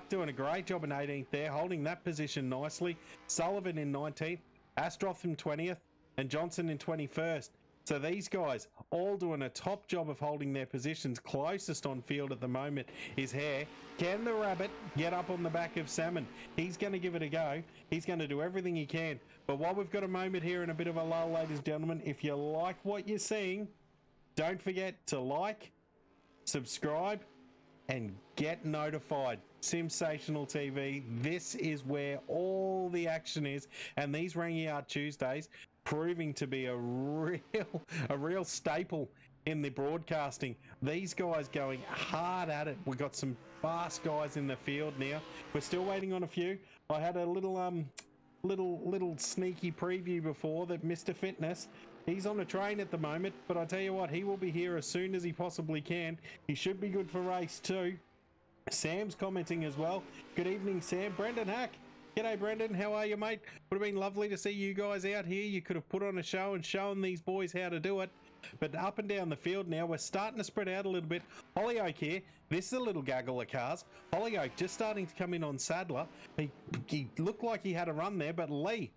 doing a great job in 18th there, holding that position nicely. Sullivan in 19th, Astroth in 20th, and Johnson in 21st. So these guys all doing a top job of holding their positions. Closest on field at the moment is Hare. Can the Rabbit get up on the back of Salmon? He's going to give it a go. He's going to do everything he can. But while we've got a moment here and a bit of a lull, ladies and gentlemen, if you like what you're seeing, don't forget to like, subscribe, and get notified. Sensational TV. This is where all the action is, and these Rangiart Tuesdays proving to be a real staple in the broadcasting. These guys going hard at it. We've got some fast guys in the field now. We're still waiting on a few. I had a little sneaky preview before that Mr. Fitness, he's on a train at the moment, but I tell you what, he will be here as soon as he possibly can. He should be good for race 2. Sam's commenting as well. Good evening, Sam. Brendan Hack. G'day, Brendan. How are you, mate? Would have been lovely to see you guys out here. You could have put on a show and shown these boys how to do it. But up and down the field now, we're starting to spread out a little bit. Hollyoake here. This is a little gaggle of cars. Hollyoake just starting to come in on Sadler. He looked like he had a run there, but Lee,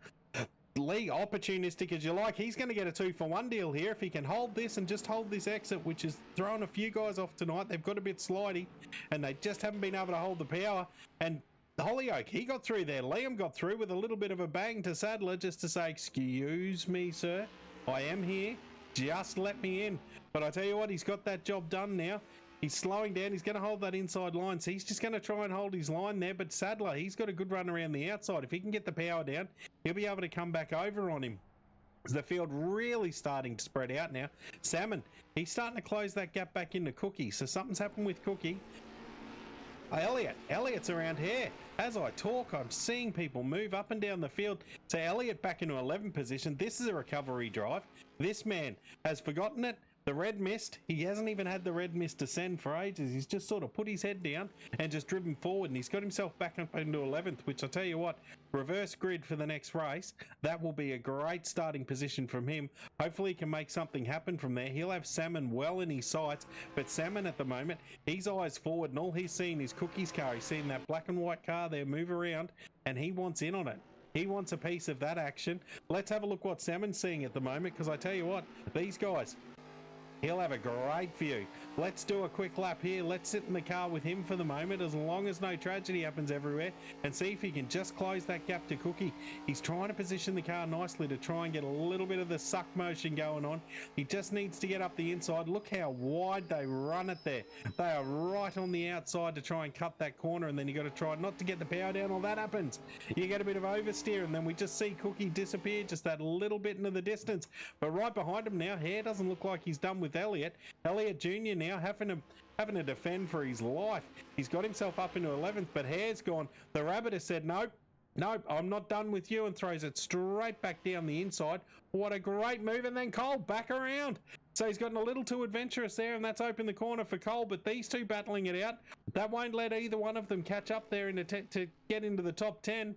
opportunistic as you like, he's going to get a 2-for-1 deal here if he can hold this and just hold this exit, which is throwing a few guys off tonight. They've got a bit slidey and they just haven't been able to hold the power. And Hollyoake, he got through there. Liam got through with a little bit of a bang to Sadler just to say, excuse me, sir, I am here, just let me in. But I tell you what, he's got that job done now. He's slowing down. He's going to hold that inside line. So he's just going to try and hold his line there. But Sadler, he's got a good run around the outside. If he can get the power down, he'll be able to come back over on him. The field really starting to spread out now. Salmon, he's starting to close that gap back into Cookie. So something's happened with Cookie. Elliott's around here. As I talk, I'm seeing people move up and down the field. So Elliott back into 11th position. This is a recovery drive. This man has forgotten it. The red mist, he hasn't even had the red mist descend for ages. He's just sort of put his head down and just driven forward, and he's got himself back up into 11th, which I tell you what, reverse grid for the next race. That will be a great starting position from him. Hopefully he can make something happen from there. He'll have Salmon well in his sights, but Salmon at the moment, he's eyes forward, and all he's seen is Cookie's car. He's seen that black and white car there move around, and he wants in on it. He wants a piece of that action. Let's have a look what Salmon's seeing at the moment, because I tell you what, these guys, he'll have a great view. Let's do a quick lap here. Let's sit in the car with him for the moment, as long as no tragedy happens everywhere, and see if he can just close that gap to Cookie. He's trying to position the car nicely to try and get a little bit of the suck motion going on. He just needs to get up the inside. Look how wide they run it there. They are right on the outside to try and cut that corner, and then you got to try not to get the power down, or that happens. You get a bit of oversteer, and then we just see Cookie disappear just that little bit into the distance. But right behind him now, Hare doesn't look like he's done with Elliott. Elliott Jr. now having to defend for his life. He's got himself up into 11th, but Hare's gone. The Rabbit has said, nope, I'm not done with you, and throws it straight back down the inside. What a great move, and then Cole back around. So he's gotten a little too adventurous there, and that's opened the corner for Cole, but these two battling it out. That won't let either one of them catch up there to get into the top 10.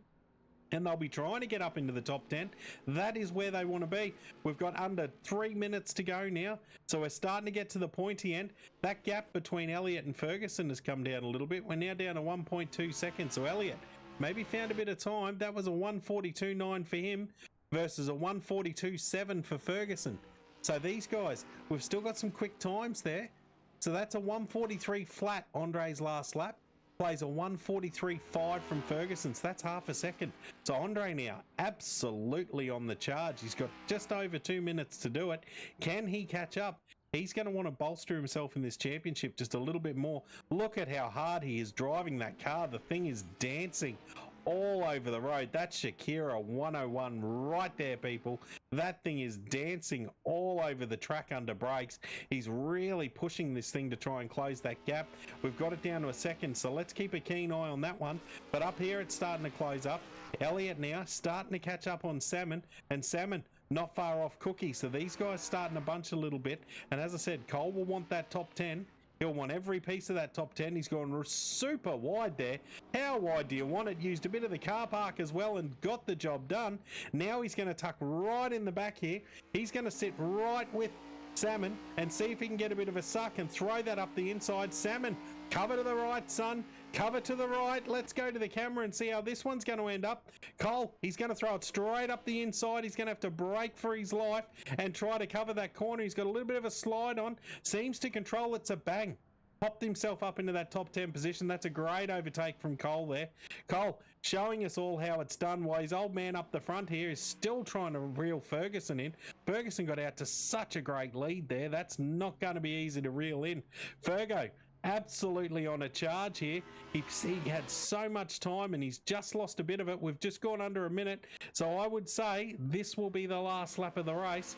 And they'll be trying to get up into the top 10. That is where they want to be. We've got under 3 minutes to go now, so we're starting to get to the pointy end. That gap between Elliott and Ferguson has come down a little bit. We're now down to 1.2 seconds. So Elliott maybe found a bit of time. That was a 1:42.9 for him versus a 1:42.7 for Ferguson. So these guys, we've still got some quick times there. So that's a 1:43 flat, Andre's last lap. Plays a 1:43.5 from Ferguson, so that's half a second. So Andre now absolutely on the charge. He's got just over 2 minutes to do it. Can he catch up? He's going to want to bolster himself in this championship just a little bit more. Look at how hard he is driving that car. The thing is dancing all over the road. That's Shakira 101 right there, people. That thing is dancing all over the track under brakes. He's really pushing this thing to try and close that gap. We've got it down to a second, so let's keep a keen eye on that one. But up here, it's starting to close up. Elliot now starting to catch up on Salmon, and Salmon not far off Cookie. So these guys starting to bunch a little bit. And as I said, Cole will want that top 10. He'll want every piece of that top 10. He's gone super wide there. How wide do you want it? Used a bit of the car park as well and got the job done. Now he's going to tuck right in the back here. He's going to sit right with Salmon and see if he can get a bit of a suck and throw that up the inside. Salmon, cover to the right, son. Cover to the right. Let's go to the camera and see how this one's going to end up. Cole, he's going to throw it straight up the inside. He's going to have to brake for his life and try to cover that corner. He's got a little bit of a slide on. Seems to control it. It's a bang. Popped himself up into that top 10 position. That's a great overtake from Cole there. Cole showing us all how it's done while his old man up the front here is still trying to reel Ferguson in. Ferguson got out to such a great lead there. That's not going to be easy to reel in. Fergo absolutely on a charge here. He had so much time and he's just lost a bit of it. We've just gone under a minute. So I would say this will be the last lap of the race.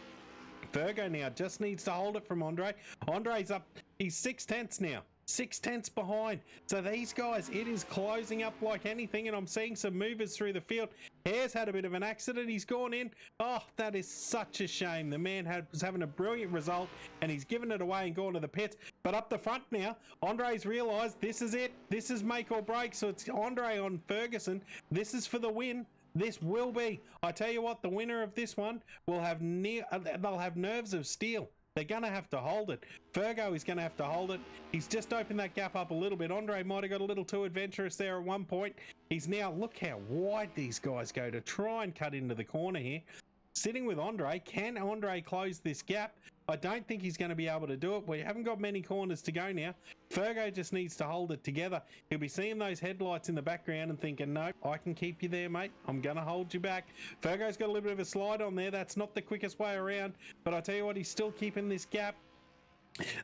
Fergo now just needs to hold it from Andre. Andre's up. He's 6/10 now. 6/10 behind. So these guys, it is closing up like anything, and I'm seeing some movers through the field. Hare's had a bit of an accident. He's gone in. Oh, that is such a shame. The man was having a brilliant result, and he's given it away and gone to the pits. But up the front now, Andre's realised this is it. This is make or break. So it's Andre on Ferguson. This is for the win. This will be. I tell you what, the winner of this one will have they'll have nerves of steel. They're going to have to hold it. Fergo is going to have to hold it. He's just opened that gap up a little bit. Andre might have got a little too adventurous there at one point. He's now, look how wide these guys go to try and cut into the corner here. Sitting with Andre. Can Andre close this gap? I don't think he's going to be able to do it. We haven't got many corners to go now. Fergo just needs to hold it together. He'll be seeing those headlights in the background and thinking, nope, I can keep you there, mate. I'm going to hold you back. Fergo's got a little bit of a slide on there. That's not the quickest way around. But I tell you what, he's still keeping this gap.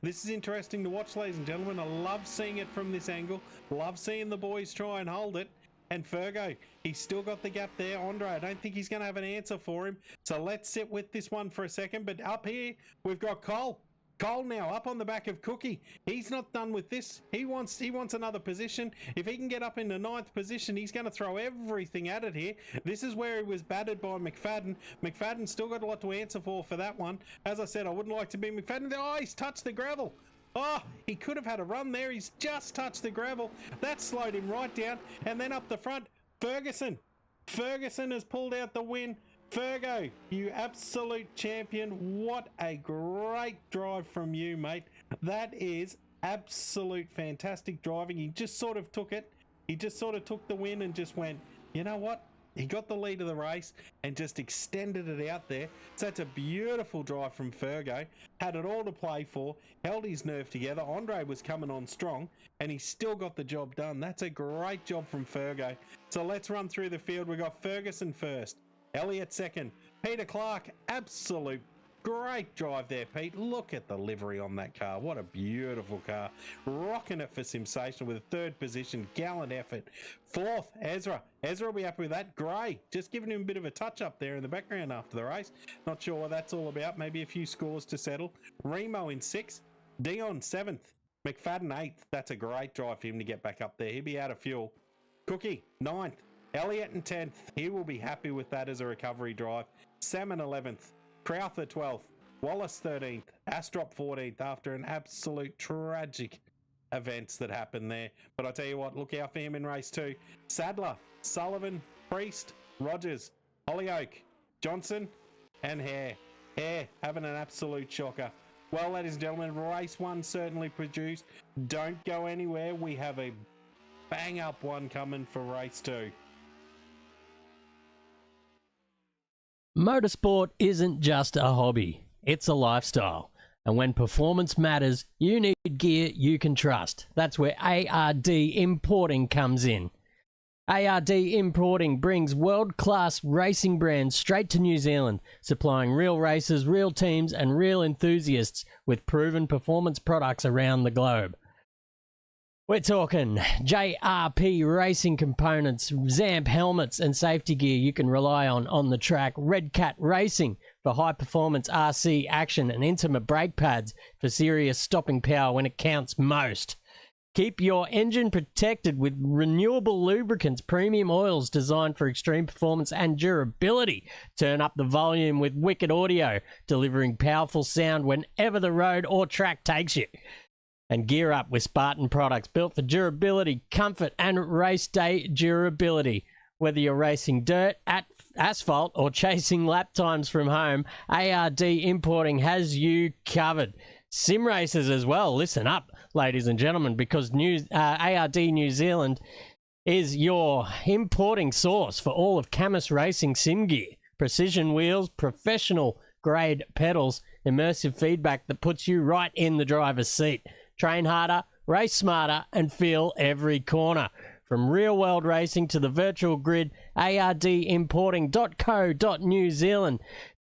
This is interesting to watch, ladies and gentlemen. I love seeing it from this angle. Love seeing the boys try and hold it. And Fergo, he's still got the gap there. Andre, I don't think he's going to have an answer for him. So let's sit with this one for a second. But up here, we've got Cole. Cole now up on the back of Cookie. He's not done with this. He wants another position. If he can get up into 9th position, he's going to throw everything at it here. This is where he was battered by McFadden. McFadden still got a lot to answer for that one. As I said, I wouldn't like to be McFadden. Oh, he's touched the gravel. Oh, he could have had a run there. He's just touched the gravel. That slowed him right down. And then up the front, Ferguson. Ferguson has pulled out the win. Fergo, you absolute champion. What a great drive from you, mate. That is absolute fantastic driving. He just sort of took it. He just sort of took the win and just went, you know what? He got the lead of the race and just extended it out there. So that's a beautiful drive from Fergo. Had it all to play for, held his nerve together. Andre was coming on strong and he still got the job done. That's a great job from Fergo. So let's run through the field. We've got Ferguson first, Elliot second, Peter Clark, absolute great drive there, Pete. Look at the livery on that car. What a beautiful car. Rocking it for Sensational with a 3rd position. Gallant effort. 4th, Ezra. Ezra will be happy with that. Gray, just giving him a bit of a touch up there in the background after the race. Not sure what that's all about. Maybe a few scores to settle. Remo in 6th. Dion 7th. McFadden 8th. That's a great drive for him to get back up there. He'll be out of fuel. Cookie 9th. Elliot in 10th. He will be happy with that as a recovery drive. Salmon 11th. Crowther 12th, Wallace 13th, Astrop 14th after an absolute tragic events that happened there. But I tell you what, look out for him in race 2. Sadler, Sullivan, Priest, Rogers, Hollyoak, Johnson and Hare. Hare having an absolute shocker. Well, ladies and gentlemen, race 1 certainly produced. Don't go anywhere. We have a bang up one coming for race 2. Motorsport isn't just a hobby, it's a lifestyle. And when performance matters, you need gear you can trust. That's where ARD Importing comes in. ARD Importing brings world-class racing brands straight to New Zealand, supplying real racers, real teams, and real enthusiasts with proven performance products around the globe. We're talking JRP racing components, ZAMP helmets and safety gear you can rely on the track. Red Cat Racing for high performance RC action and intimate brake pads for serious stopping power when it counts most. Keep your engine protected with renewable lubricants, premium oils designed for extreme performance and durability. Turn up the volume with wicked audio, delivering powerful sound whenever the road or track takes you. And gear up with Spartan products built for durability, comfort, and race day durability. Whether you're racing dirt, asphalt, or chasing lap times from home, ARD Importing has you covered. Sim racers as well. Listen up, ladies and gentlemen, because ARD New Zealand is your importing source for all of Camus Racing sim gear. Precision wheels, professional grade pedals, immersive feedback that puts you right in the driver's seat. Train harder, race smarter, and feel every corner. From real-world racing to the virtual grid, ardimporting.co.New Zealand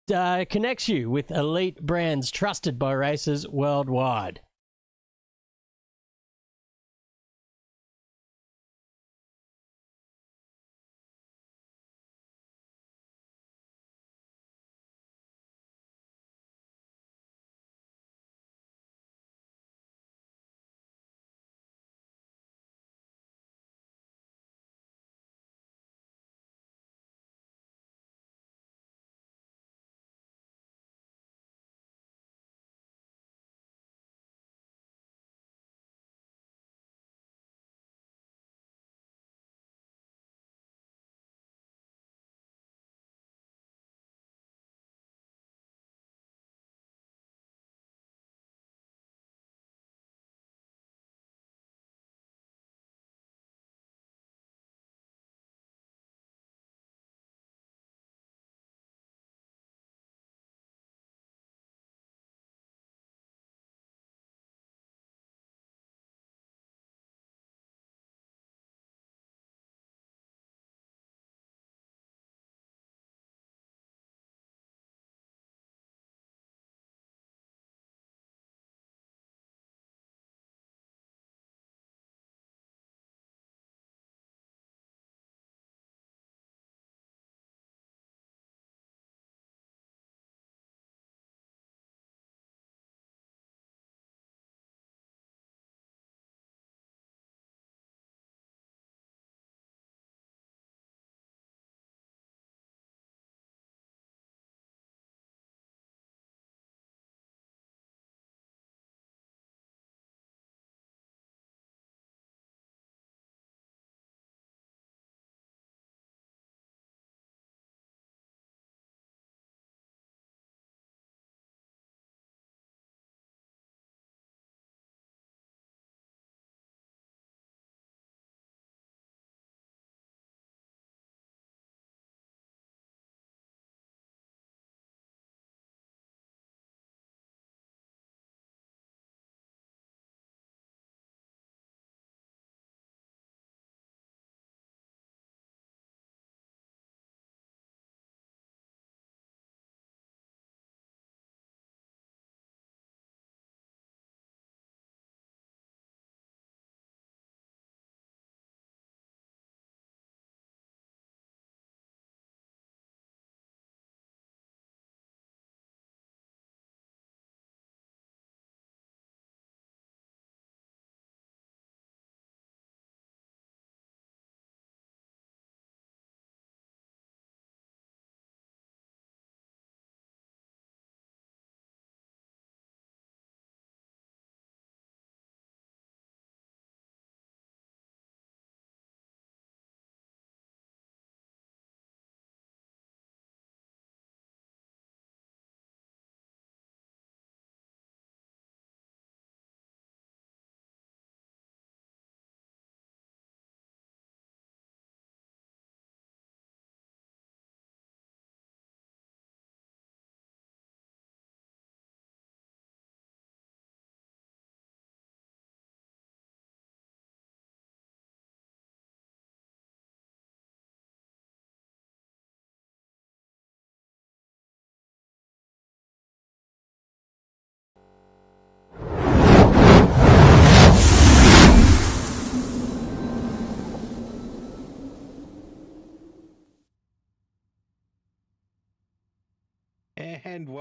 connects you with elite brands trusted by racers worldwide.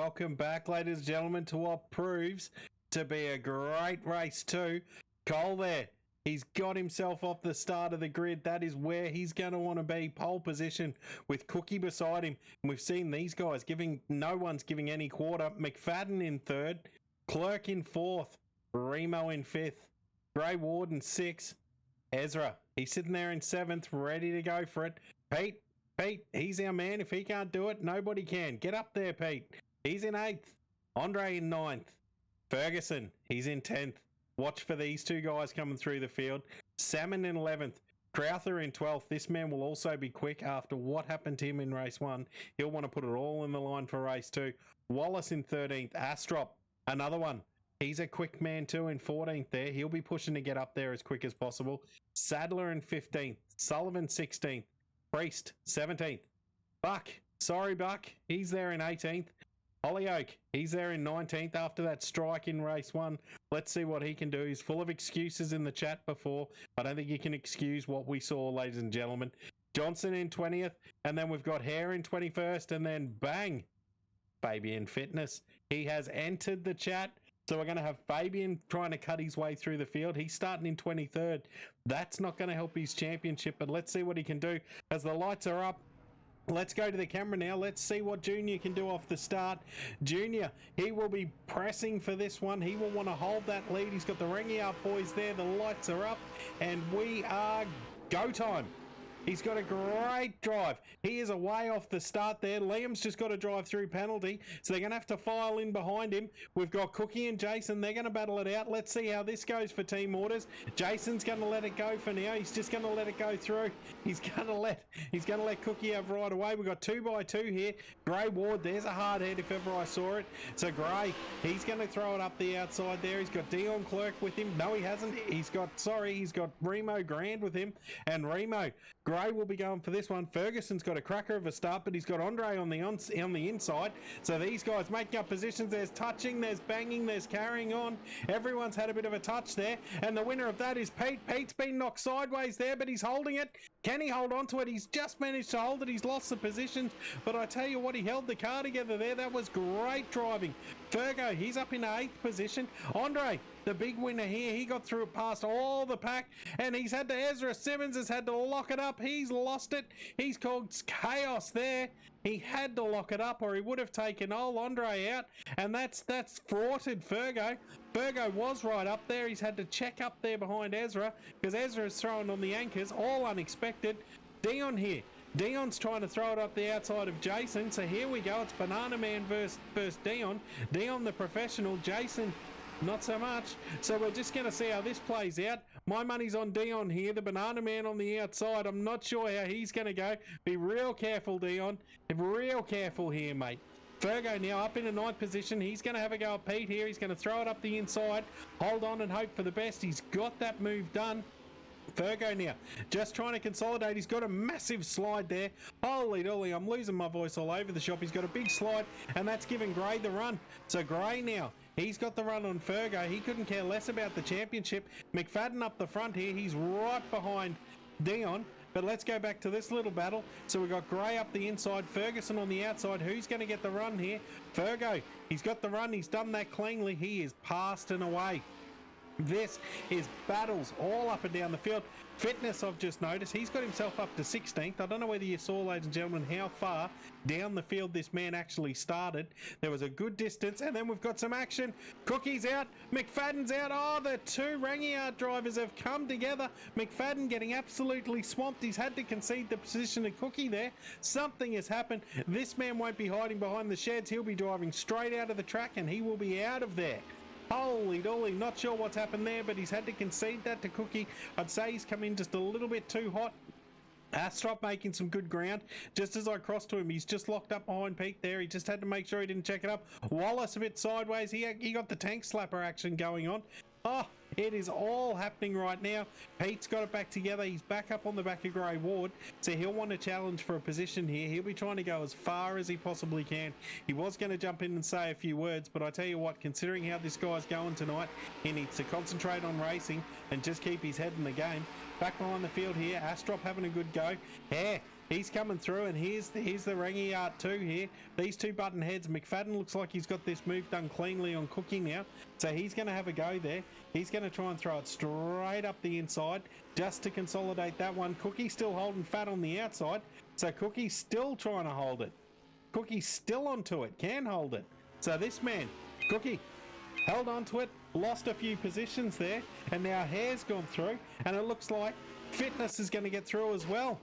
welcome back, ladies and gentlemen, to what proves to be a great race too. Cole there, he's got himself off the start of the grid. That is where he's going to want to be, pole position with Cookie beside him. And we've seen these guys no one's giving any quarter. McFadden in third, Clerk in fourth, Remo in fifth, Grey Ward in sixth, Ezra, he's sitting there in seventh, ready to go for it. Pete, he's our man. If he can't do it, nobody can. Get up there, Pete. He's in eighth. Andre in ninth. Ferguson, he's in 10th. Watch for these two guys coming through the field. Salmon in 11th. Crowther in 12th. This man will also be quick after what happened to him in race 1. He'll want to put it all in the line for race 2. Wallace in 13th. Astrop, another one. He's a quick man too in 14th there. He'll be pushing to get up there as quick as possible. Sadler in 15th. Sullivan 16th. Priest 17th. Buck, he's there in 18th. Hollyoak, he's there in 19th after that strike in race 1. Let's see what he can do. He's full of excuses in the chat before. I don't think you can excuse what we saw, ladies and gentlemen. Johnson in 20th, and then we've got Hare in 21st, and then bang, Fabian Fitness. He has entered the chat. So we're going to have Fabian trying to cut his way through the field. He's starting in 23rd. That's not going to help his championship, but let's see what he can do. As the lights are up, let's go to the camera now. Let's see what Junior can do off the start. Junior, he will be pressing for this one. He will want to hold that lead. He's got the Rangiart boys there. The lights are up, and we are go time. He's got a great drive. He is away off the start there. Liam's just got to drive through penalty, so they're going to have to file in behind him. We've got Cookie and Jason. They're going to battle it out. Let's see how this goes for team orders. Jason's going to let it go for now. He's just going to let it go through. He's going to let Cookie have right away. We've got 2x2 here. Grey Ward, there's a hard head if ever I saw it. So Grey, he's going to throw it up the outside there. He's got Dion Clerk with him. No, he hasn't. He's got Remo Grand with him. And Remo, Gray will be going for this one. Ferguson's got a cracker of a start, but he's got Andre on the inside. So these guys making up positions. There's touching, there's banging, there's carrying on. Everyone's had a bit of a touch there. And the winner of that is Pete. Pete's been knocked sideways there, but he's holding it. Can he hold on to it? He's just managed to hold it. He's lost the positions, but I tell you what, he held the car together there. That was great driving. Fergo, he's up in 8th position. Andre, the big winner here, he got through it past all the pack, and he's had to, Ezra Simmons has had to lock it up. He's lost it. He's called chaos there. He had to lock it up or he would have taken old Andre out, and that's thwarted Fergo. Fergo was right up there. He's had to check up there behind Ezra because Ezra's throwing on the anchors, all unexpected. Dion here. Dion's trying to throw it up the outside of Jason, so here we go. It's Banana Man versus Dion. Dion the professional, Jason not so much. So we're just going to see how this plays out. My money's on Dion here, the Banana Man on the outside. I'm not sure how he's going to go. Be real careful, Dion. Be real careful here, mate. Fergo now up in a 9th position. He's going to have a go at Pete here. He's going to throw it up the inside. Hold on and hope for the best. He's got that move done. Fergo now just trying to consolidate. He's got a massive slide there. Holy dolly, I'm losing my voice all over the shop. He's got a big slide, and that's giving Gray the run. So Gray now, he's got the run on Fergo. He couldn't care less about the championship. McFadden up the front here. He's right behind Dion. But let's go back to this little battle. So we've got Gray up the inside, Ferguson on the outside. Who's going to get the run here? Fergo, he's got the run. He's done that cleanly. He is passed and away. This is battles all up and down the field. Fitness, I've just noticed, he's got himself up to 16th. I don't know whether you saw, ladies and gentlemen, how far down the field this man actually started. There was a good distance, and then we've got some action. Cookie's out, McFadden's out. Oh, the two Rangiart drivers have come together. McFadden getting absolutely swamped. He's had to concede the position to Cookie there. Something has happened. This man won't be hiding behind the sheds. He'll be driving straight out of the track, and he will be out of there. Holy dolly, not sure what's happened there, but he's had to concede that to Cookie. I'd say he's come in just a little bit too hot. Astrop making some good ground. Just as I crossed to him, he's just locked up behind Pete there. He just had to make sure he didn't check it up. Wallace a bit sideways. He got the tank slapper action going on. Oh, it is all happening right now. Pete's got it back together. He's back up on the back of Grey Ward, so he'll want to challenge for a position here. He'll be trying to go as far as he possibly can. He was going to jump in and say a few words, but I tell you what, considering how this guy's going tonight, he needs to concentrate on racing and just keep his head in the game. Back behind the field here, Astrop having a good go. Yeah, He's coming through, and here's the Rangiart 2 here. These two button heads. McFadden looks like he's got this move done cleanly on Cookie now. So he's going to have a go there. He's going to try and throw it straight up the inside just to consolidate that one. Cookie's still holding fat on the outside. So Cookie's still trying to hold it. Cookie's still onto it. Can hold it. So this man, Cookie, held onto it. Lost a few positions there. And now Hare's gone through. And it looks like Fitness is going to get through as well.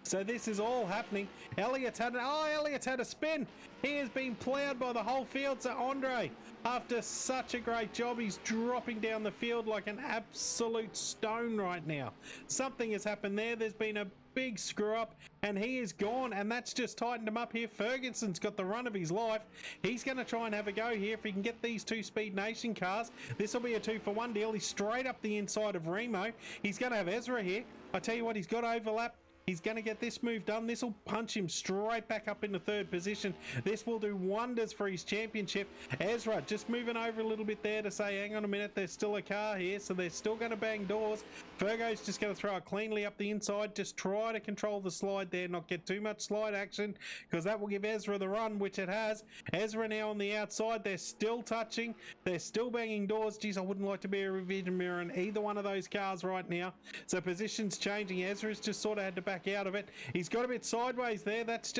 So this is all happening. Elliot's had a spin. He has been ploughed by the whole field. So Andre, after such a great job, he's dropping down the field like an absolute stone right now. Something has happened there. There's been a big screw up and he is gone, and that's just tightened him up here. Ferguson's got the run of his life. He's going to try and have a go here. If he can get these two Speed Nation cars, this will be a 2-for-1 deal. He's straight up the inside of Remo. He's going to have Ezra here. I tell you what, he's got overlap. He's going to get this move done. This will punch him straight back up into third position. This will do wonders for his championship. Ezra just moving over a little bit there to say, hang on a minute, there's still a car here, so they're still going to bang doors. Fergo's just going to throw it cleanly up the inside. Just try to control the slide there, not get too much slide action, because that will give Ezra the run, which it has. Ezra now on the outside. They're still touching. They're still banging doors. Geez, I wouldn't like to be a revision mirror in either one of those cars right now. So position's changing. Ezra's just sort of had to back out of it. He's got a bit sideways there. That's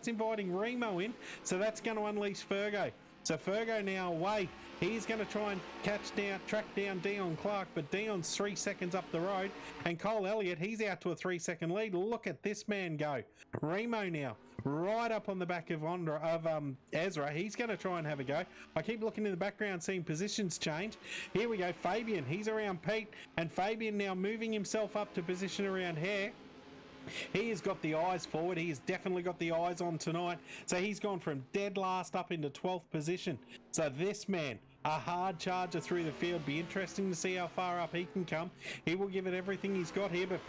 inviting Remo in. So that's going to unleash Fergo. So Fergo now away. He's going to try and track down Dion Clark, but Dion's 3 seconds up the road. And Cole Elliott, he's out to a 3-second lead. Look at this man go. Remo now right up on the back of Ezra. He's going to try and have a go. I keep looking in the background, seeing positions change. Here we go. Fabian, he's around Pete, and Fabian now moving himself up to position around Hare. He has got the eyes forward. He has definitely got the eyes on tonight. So he's gone from dead last up into 12th position. So this man, a hard charger through the field. Be interesting to see how far up he can come. He will give it everything he's got here. But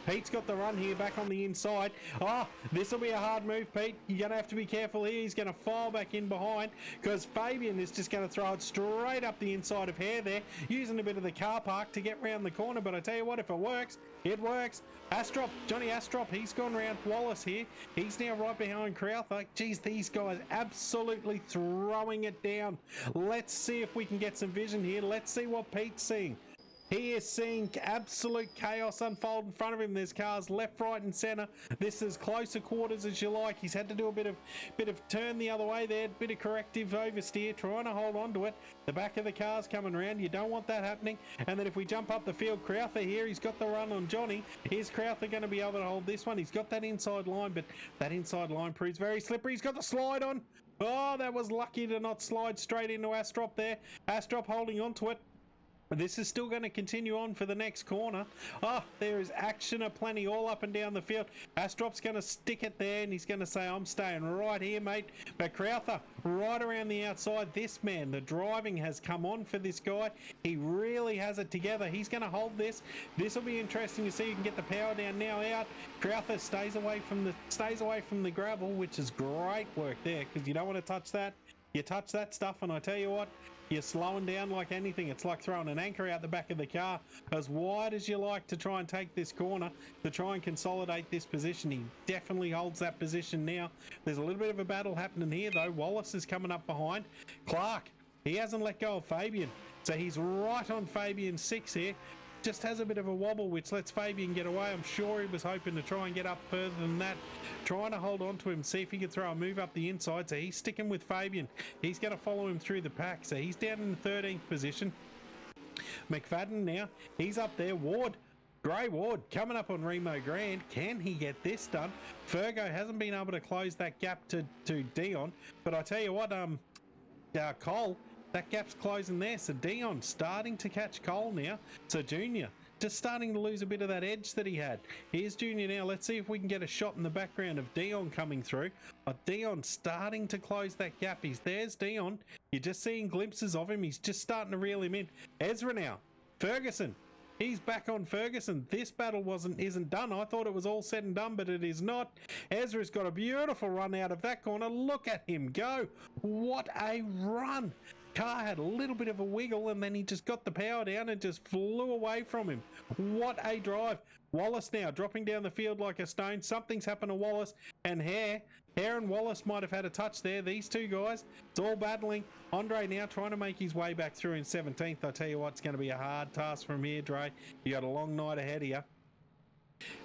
Pete's got the run here back on the inside. Oh, this will be a hard move, Pete. You're going to have to be careful here. He's going to file back in behind, because Fabian is just going to throw it straight up the inside of Hare there, using a bit of the car park to get round the corner. But I tell you what, if it works, it works. Astrop, Johnny Astrop, he's gone round Wallace here. He's now right behind Crowther. Geez, these guys absolutely throwing it down. Let's see if we can get some vision here. Let's see what Pete's seeing. He is seeing absolute chaos unfold in front of him. There's cars left, right and centre. This is closer quarters as you like. He's had to do a bit of turn the other way there, bit of corrective oversteer, trying to hold on to it. The back of the car's coming around. You don't want that happening. And then if we jump up the field, Crowther here, he's got the run on Johnny. Is Crowther going to be able to hold this one? He's got that inside line, but that inside line proves very slippery. He's got the slide on. Oh, that was lucky to not slide straight into Astrop there. Astrop holding on to it. This is still going to continue on for the next corner. Oh, there is action aplenty all up and down the field. Astrop's going to stick it there, and he's going to say, I'm staying right here, mate. But Crowther, right around the outside. This man, the driving has come on for this guy. He really has it together. He's going to hold this. This will be interesting to see. You can get the power down now out. Crowther stays away from the gravel, which is great work there, because you don't want to touch that. You touch that stuff, and I tell you what, you're slowing down like anything. It's like throwing an anchor out the back of the car as wide as you like to try and take this corner, to try and consolidate this position. He definitely holds that position now. There's a little bit of a battle happening here, though. Wallace is coming up behind. Clark, he hasn't let go of Fabian, so he's right on Fabian's 6 here. Just has a bit of a wobble, which lets Fabian get away. I'm sure he was hoping to try and get up further than that, trying to hold on to him, see if he could throw a move up the inside. So he's sticking with Fabian. He's going to follow him through the pack. So he's down in the 13th position. McFadden now, he's up there. Ward, Grey Ward coming up on Remo Grand. Can he get this done? Fergo hasn't been able to close that gap to Dion, but I tell you what, Cole, that gap's closing there. So Dion starting to catch Cole now. So Junior just starting to lose a bit of that edge that he had. Here's Junior now. Let's see if we can get a shot in the background of Dion coming through. Dion starting to close that gap. There's Dion. You're just seeing glimpses of him. He's just starting to reel him in. Ezra now. Ferguson. He's back on Ferguson. This battle isn't done. I thought it was all said and done, but it is not. Ezra's got a beautiful run out of that corner. Look at him go. What a run. car had a little bit of a wiggle, and then he just got the power down and just flew away from him. What a drive. Wallace now dropping down the field like a stone. Something's happened to Wallace and Hare. Hare and Wallace might have had a touch there. These two guys, it's all battling. Andre now trying to make his way back through in 17th. I tell you what, it's going to be a hard task from here, Dre. You got a long night ahead of you.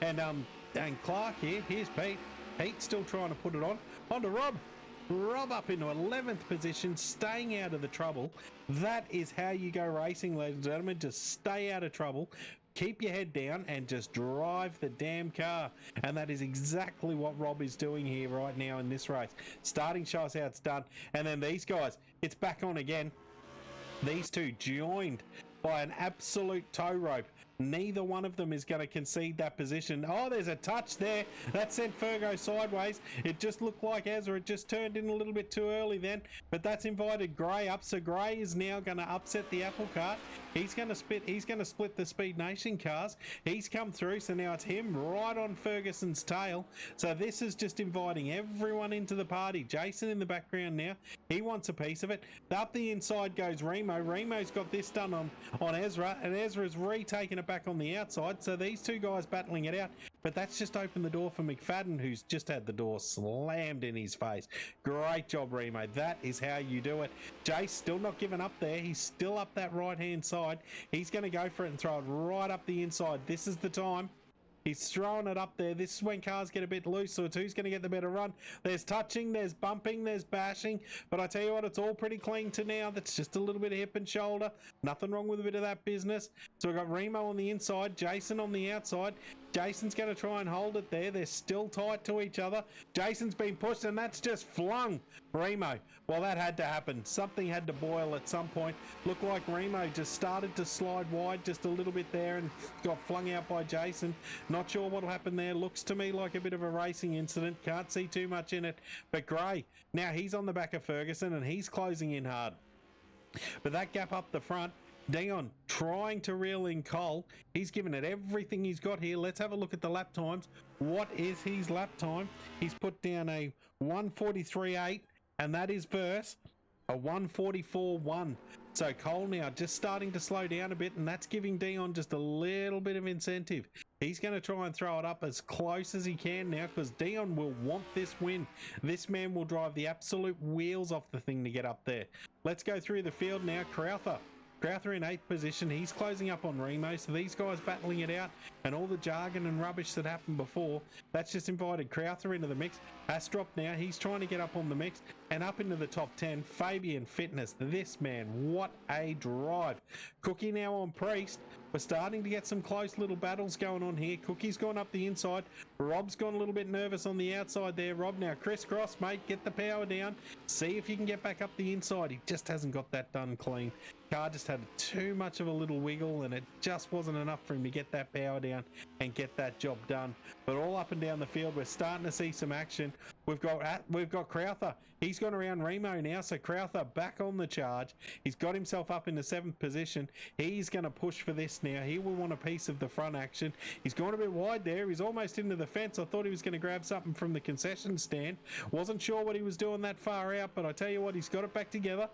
And Clark here. Here's Pete. Pete's still trying to put it on. On to Rob. Rob up into 11th position, staying out of the trouble. That is how you go racing, ladies and gentlemen. Just stay out of trouble. Keep your head down and just drive the damn car. And that is exactly what Rob is doing here right now in this race. Starting shows how it's done. And then these guys, it's back on again. These two joined by an absolute tow rope. Neither one of them is going to concede that position. Oh, there's a touch there. That sent Fergo sideways. It just looked like Ezra just turned in a little bit too early then. But that's invited Gray up. So Gray is now going to upset the apple cart. He's going to split the Speed Nation cars. He's come through. So now it's him right on Ferguson's tail. So this is just inviting everyone into the party. Jason in the background now. He wants a piece of it. Up the inside goes Remo. Remo's got this done on Ezra. And Ezra's retaken it back on the outside. So these two guys battling it out. But that's just opened the door for McFadden, who's just had the door slammed in his face. Great job, Remo. That is how you do it. Jace still not giving up there. He's still up that right-hand side. He's going to go for it and throw it right up the inside. This is the time. He's throwing it up there. This is when cars get a bit loose, so it's who's going to get the better run. There's touching, there's bumping, there's bashing. But I tell you what, it's all pretty clean to now. That's just a little bit of hip and shoulder. Nothing wrong with a bit of that business. So we've got Remo on the inside, Jason on the outside. Jason's going to try and hold it there. They're still tight to each other. Jason's been pushed, and that's just flung Remo. Well, that had to happen. Something had to boil at some point. Looked like Remo just started to slide wide just a little bit there and got flung out by Jason. Not sure what'll happen there. Looks to me like a bit of a racing incident. Can't see too much in it. But Gray, now he's on the back of Ferguson, and he's closing in hard. But that gap up the front, Dion trying to reel in Cole. He's given it everything he's got here. Let's have a look at the lap times. What is his lap time? He's put down a 1:43.8, and that is versus a 1:44.1. So Cole now just starting to slow down a bit, and that's giving Dion just a little bit of incentive. He's going to try and throw it up as close as he can now, because Dion will want this win. This man will drive the absolute wheels off the thing to get up there. Let's go through the field now. Crowther in 8th position. He's closing up on Remo. So these guys battling it out, and all the jargon and rubbish that happened before, that's just invited Crowther into the mix. Astrop now, he's trying to get up on the mix and up into the top 10. Fabian Fitness, this man, what a drive. Cookie now on Priest. We're starting to get some close little battles going on here. Cookie's gone up the inside. Rob's gone a little bit nervous on the outside there. Rob now crisscross, mate. Get the power down. See if you can get back up the inside. He just hasn't got that done clean. Car just had too much of a little wiggle, and it just wasn't enough for him to get that power down and get that job done. But all up and down the field, we're starting to see some action. We've got Crowther. He's gone around Remo now, so Crowther back on the charge. He's got himself up in the 7th position. He's going to push for this now. He will want a piece of the front action. He's gone a bit wide there. He's almost into the fence. I thought he was going to grab something from the concession stand. Wasn't sure what he was doing that far out, but I tell you what, he's got it back together.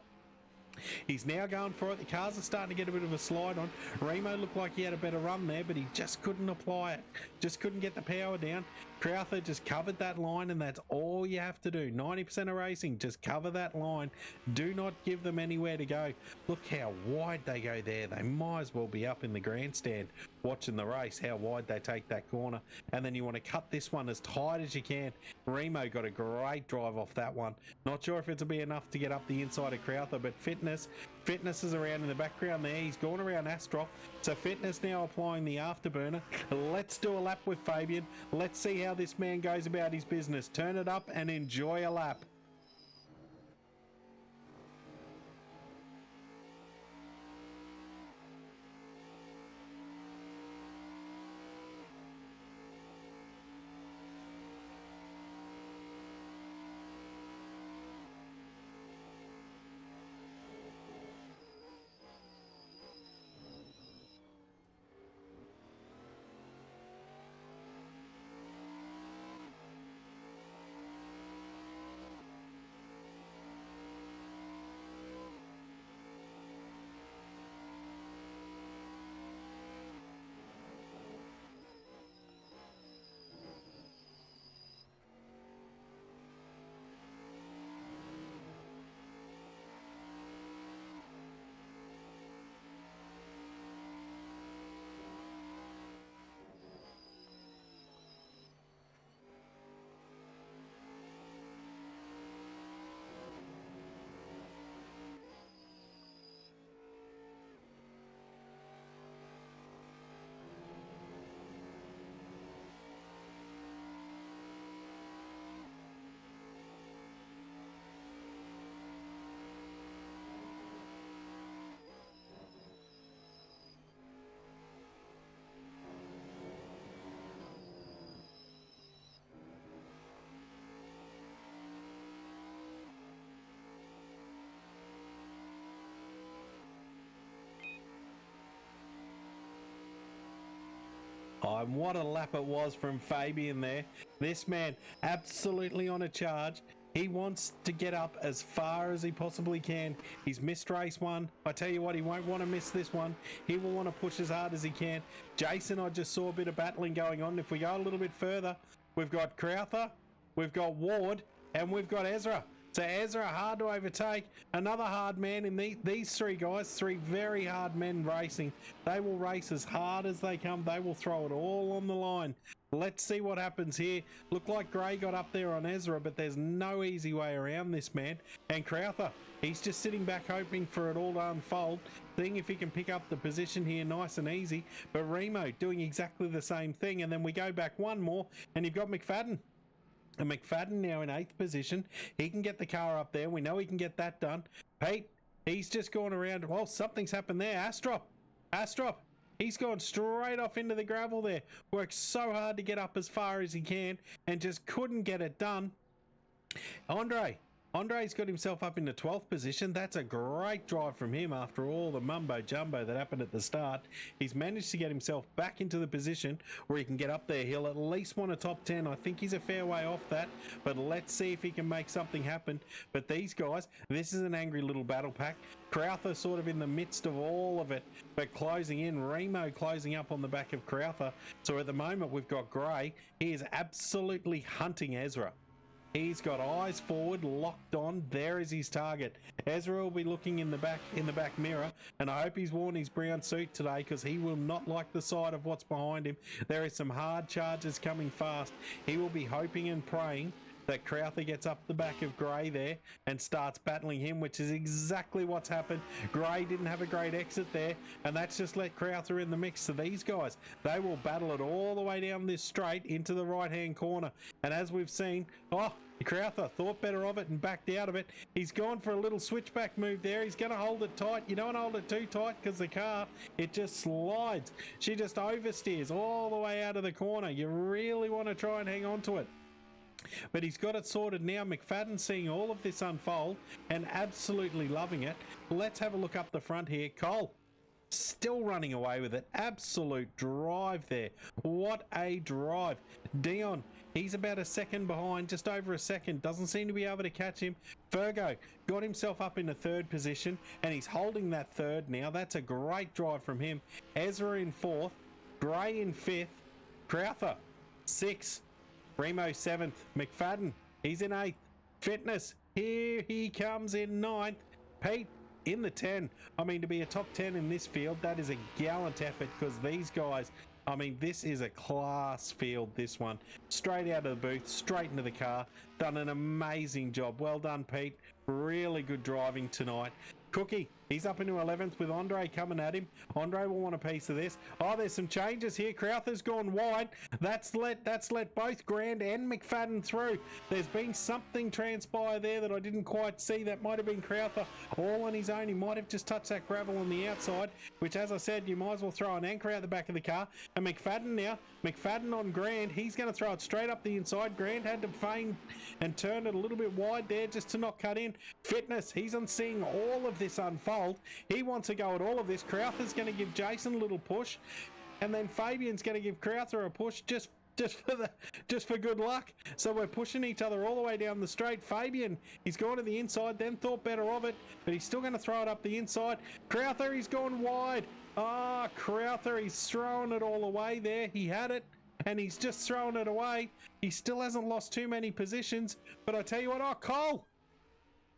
He's now going for it. The cars are starting to get a bit of a slide on. Remo looked like he had a better run there, but he just couldn't apply it. Just couldn't get the power down. Crowther just covered that line, and that's all you have to do. 90% of racing, just cover that line. Do not give them anywhere to go. Look how wide they go there. They might as well be up in the grandstand watching the race, how wide they take that corner. And then you want to cut this one as tight as you can. Remo got a great drive off that one. Not sure if it'll be enough to get up the inside of Crowther, but Fitness is around in the background there. He's gone around Astrop. So Fitness now applying the afterburner. Let's do a lap with Fabian. Let's see how this man goes about his business. Turn it up and enjoy a lap. Oh, and what a lap it was from Fabian there. This man absolutely on a charge. He wants to get up as far as he possibly can. He's missed race one. I tell you what, he won't want to miss this one. He will want to push as hard as he can. Jason, I just saw a bit of battling going on. If we go a little bit further, we've got Crowther, we've got Ward, and we've got Ezra. So Ezra, hard to overtake. Another hard man in these three guys, three very hard men racing. They will race as hard as they come. They will throw it all on the line. Let's see what happens here. Look like Gray got up there on Ezra, but there's no easy way around this man. And Crowther, he's just sitting back hoping for it all to unfold, seeing if he can pick up the position here nice and easy. But Remo doing exactly the same thing. And then we go back one more, and you've got McFadden. And McFadden now in 8th position. He can get the car up there. We know he can get that done. Pete, he's just gone around. Well, something's happened there. Astrop. He's gone straight off into the gravel there. Worked so hard to get up as far as he can and just couldn't get it done. Andre's got himself up in the 12th position. That's a great drive from him after all the mumbo jumbo that happened at the start. He's managed to get himself back into the position where he can get up there. He'll at least want a top 10. I think he's a fair way off that, but let's see if he can make something happen. But these guys, this is an angry little battle pack. Crowther sort of in the midst of all of it, but closing in. Remo closing up on the back of Crowther. So at the moment we've got Gray. He is absolutely hunting Ezra. He's got eyes forward, locked on. There is his target. Ezra will be looking in the back mirror, and I hope he's worn his brown suit today because he will not like the sight of what's behind him. There is some hard charges coming fast. He will be hoping and praying that Crowther gets up the back of Gray there and starts battling him, which is exactly what's happened. Gray didn't have a great exit there, and that's just let Crowther in the mix. So these guys, they will battle it all the way down this straight into the right-hand corner. And as we've seen, Crowther thought better of it and backed out of it. He's gone for a little switchback move there. He's going to hold it tight. You don't hold it too tight because the car, it just slides. She just oversteers all the way out of the corner. You really want to try and hang on to it. But he's got it sorted now. McFadden seeing all of this unfold and absolutely loving it. Let's have a look up the front here. Cole still running away with it. Absolute drive there. What a drive. Dion, he's about a second behind, just over a second. Doesn't seem to be able to catch him. Virgo got himself up in the 3rd position and he's holding that 3rd now. That's a great drive from him. Ezra in 4th. Gray in 5th. Crowther 6th. Remo 7th. McFadden, he's in 8th. Fitness, here he comes in 9th. Pete in the 10. I mean, to be a top 10 in this field, that is a gallant effort because these guys, I mean, this is a class field, this one. Straight out of the booth, straight into the car. Done an amazing job. Well done, Pete. Really good driving tonight. Cookie, he's up into 11th with Andre coming at him. Andre will want a piece of this. Oh, there's some changes here. Crowther's gone wide. That's let both Grand and McFadden through. There's been something transpire there that I didn't quite see. That might have been Crowther all on his own. He might have just touched that gravel on the outside, which, as I said, you might as well throw an anchor out the back of the car. And McFadden now, McFadden on Grand. He's going to throw it straight up the inside. Grand had to feign and turn it a little bit wide there just to not cut in. Fitness, he's on seeing all of this unfold. He wants to go at all of this. Crowther's going to give Jason a little push, and then Fabian's going to give Crowther a push just for good luck. So we're pushing each other all the way down the straight. Fabian, he's gone to the inside, then thought better of it, but he's still going to throw it up the inside. Crowther, he's gone wide. Crowther, he's throwing it all away there. He had it, and he's just throwing it away. He still hasn't lost too many positions, but I tell you what,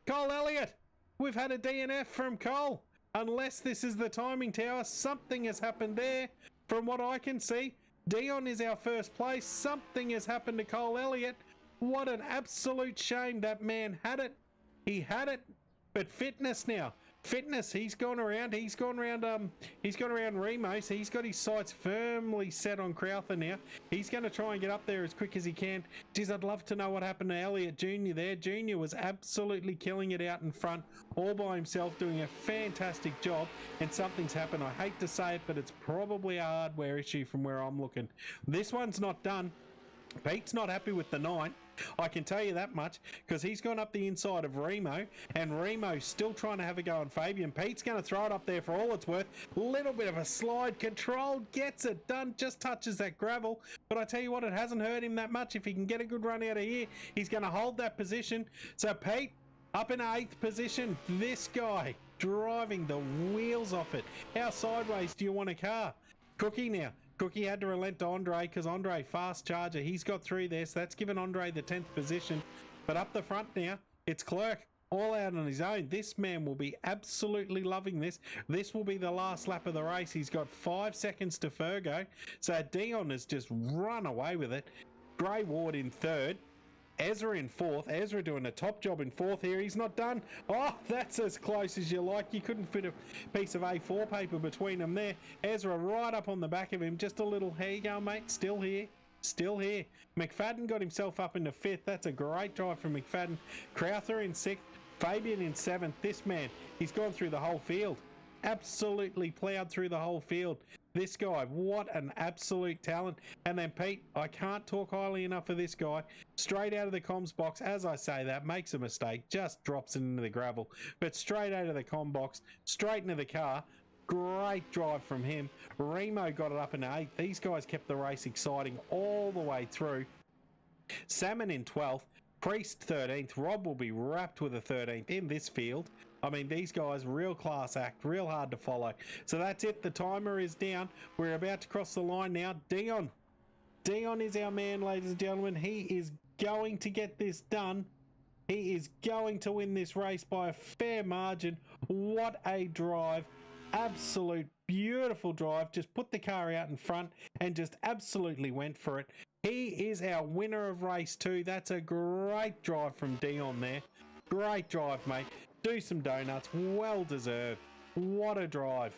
Cole Elliott, we've had a DNF from Cole. Unless this is the timing tower, something has happened there. From what I can see, Dion is our first place. Something has happened to Cole Elliott. What an absolute shame. That man had it. He had it. But Fitness now. Fitness, he's gone around Remo, so he's got his sights firmly set on Crowther now. He's going to try and get up there as quick as he can. Geez, I'd love to know what happened to Elliott Jr. there. Jr. was absolutely killing it out in front, all by himself, doing a fantastic job, and something's happened. I hate to say it, but it's probably a hardware issue from where I'm looking. This one's not done. Pete's not happy with the 9. I can tell you that much, because he's gone up the inside of Remo, and Remo's still trying to have a go on Fabian. Pete's going to throw it up there for all it's worth. Little bit of a slide, controlled, gets it done, just touches that gravel. But I tell you what, it hasn't hurt him that much. If he can get a good run out of here, he's going to hold that position. So Pete, up in 8th position. This guy driving the wheels off it. How sideways do you want a car? Cookie now. Cookie had to relent to Andre, because Andre, fast charger, he's got through there, so that's given Andre the 10th position. But up the front now, it's Clerk, all out on his own. This man will be absolutely loving this. This will be the last lap of the race. He's got 5 seconds to Fergo, so Dion has just run away with it. Grey Ward in 3rd. Ezra in 4th. Ezra doing a top job in 4th here. He's not done. Oh, that's as close as you like. You couldn't fit a piece of A4 paper between them there. Ezra right up on the back of him. Just a little, here you go, mate. Still here. Still here. McFadden got himself up into 5th. That's a great drive from McFadden. Crowther in 6th. Fabian in 7th. This man, he's gone through the whole field. Absolutely ploughed through the whole field. This guy, what an absolute talent. And then Pete, I can't talk highly enough of this guy. Straight out of the comms box, as I say that, makes a mistake, just drops it into the gravel. But straight out of the comm box, straight into the car. Great drive from him. Remo got it up in 8th. These guys kept the race exciting all the way through. Salmon in 12th. Priest 13th. Rob will be wrapped with a 13th in this field. I mean, these guys, real class act, real hard to follow. So that's it. The timer is down. We're about to cross the line now. Dion. Dion is our man, ladies and gentlemen. He is going to get this done. He is going to win this race by a fair margin. What a drive. Absolute beautiful drive. Just put the car out in front and just absolutely went for it. He is our winner of race 2. That's a great drive from Dion there. Great drive, mate. Do some donuts. Well deserved. What a drive.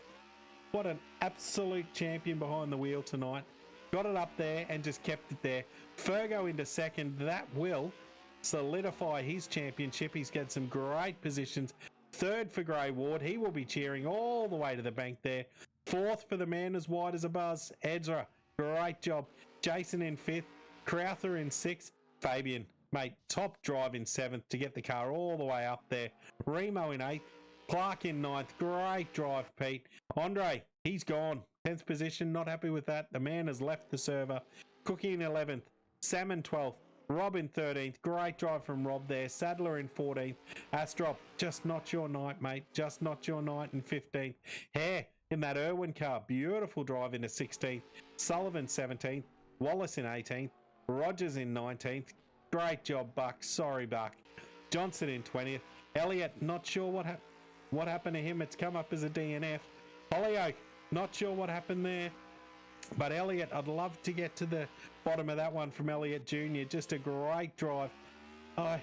What an absolute champion behind the wheel tonight. Got it up there and just kept it there. Fergo into 2nd. That will solidify his championship. He's got some great positions. 3rd for Grey Ward. He will be cheering all the way to the bank there. 4th for the man as wide as a buzz. Ezra. Great job. Jason in 5th. Crowther in 6th. Fabian. Mate, top drive in 7th to get the car all the way up there. Remo in 8th. Clark in 9th. Great drive, Pete. Andre, he's gone. 10th position, not happy with that. The man has left the server. Cookie in 11th. Salmon 12th. Rob in 13th. Great drive from Rob there. Sadler in 14th. Astrop, just not your night, mate. Just not your night in 15th. Hare in that Irwin car. Beautiful drive into 16th. Sullivan 17th. Wallace in 18th. Rogers in 19th. Great job, Buck. Sorry, Buck. Johnson in 20th. Elliott, not sure what happened to him. It's come up as a DNF. Hollyoak, not sure what happened there. But Elliott, I'd love to get to the bottom of that one from Elliott Jr. Just a great drive. I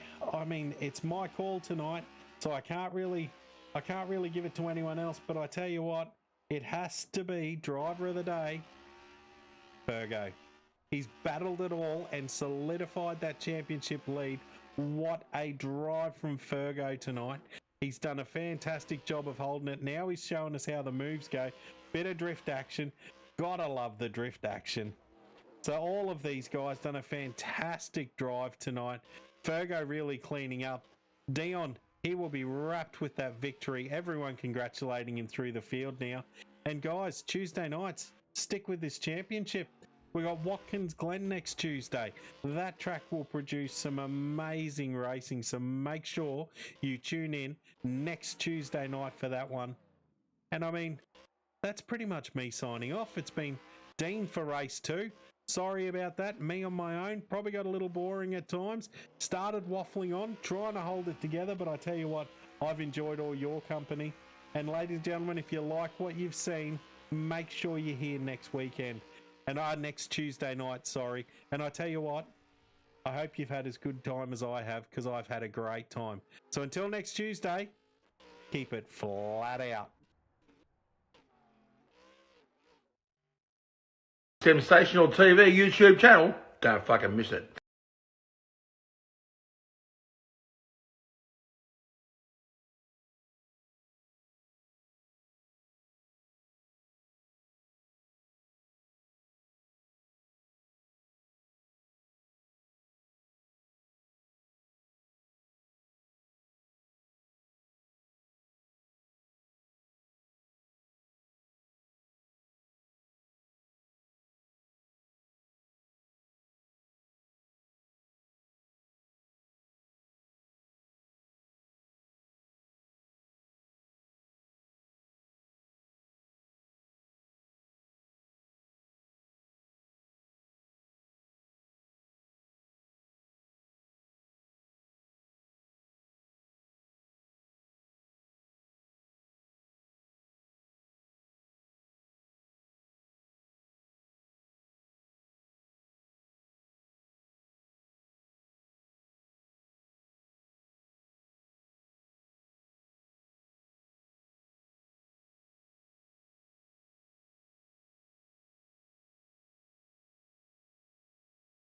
mean, it's my call tonight, so I can't really give it to anyone else. But I tell you what, it has to be driver of the day, Fergo. He's battled it all and solidified that championship lead. What a drive from Fergo tonight. He's done a fantastic job of holding it. Now he's showing us how the moves go. Bit of drift action. Gotta love the drift action. So all of these guys done a fantastic drive tonight. Fergo really cleaning up. Dion, he will be wrapped with that victory. Everyone congratulating him through the field now. And guys, Tuesday nights, stick with this championship. We got Watkins Glen next Tuesday. That track will produce some amazing racing, so make sure you tune in next Tuesday night for that one. And I mean, that's pretty much me signing off. It's been Dean for race 2. Sorry about that. Me on my own. Probably got a little boring at times. Started waffling on, trying to hold it together, but I tell you what, I've enjoyed all your company. And ladies and gentlemen, if you like what you've seen, make sure you're here next weekend. And next Tuesday night, sorry. And I tell you what, I hope you've had as good time as I have, because I've had a great time. So until next Tuesday, keep it flat out. Sensational TV YouTube channel. Don't fucking miss it.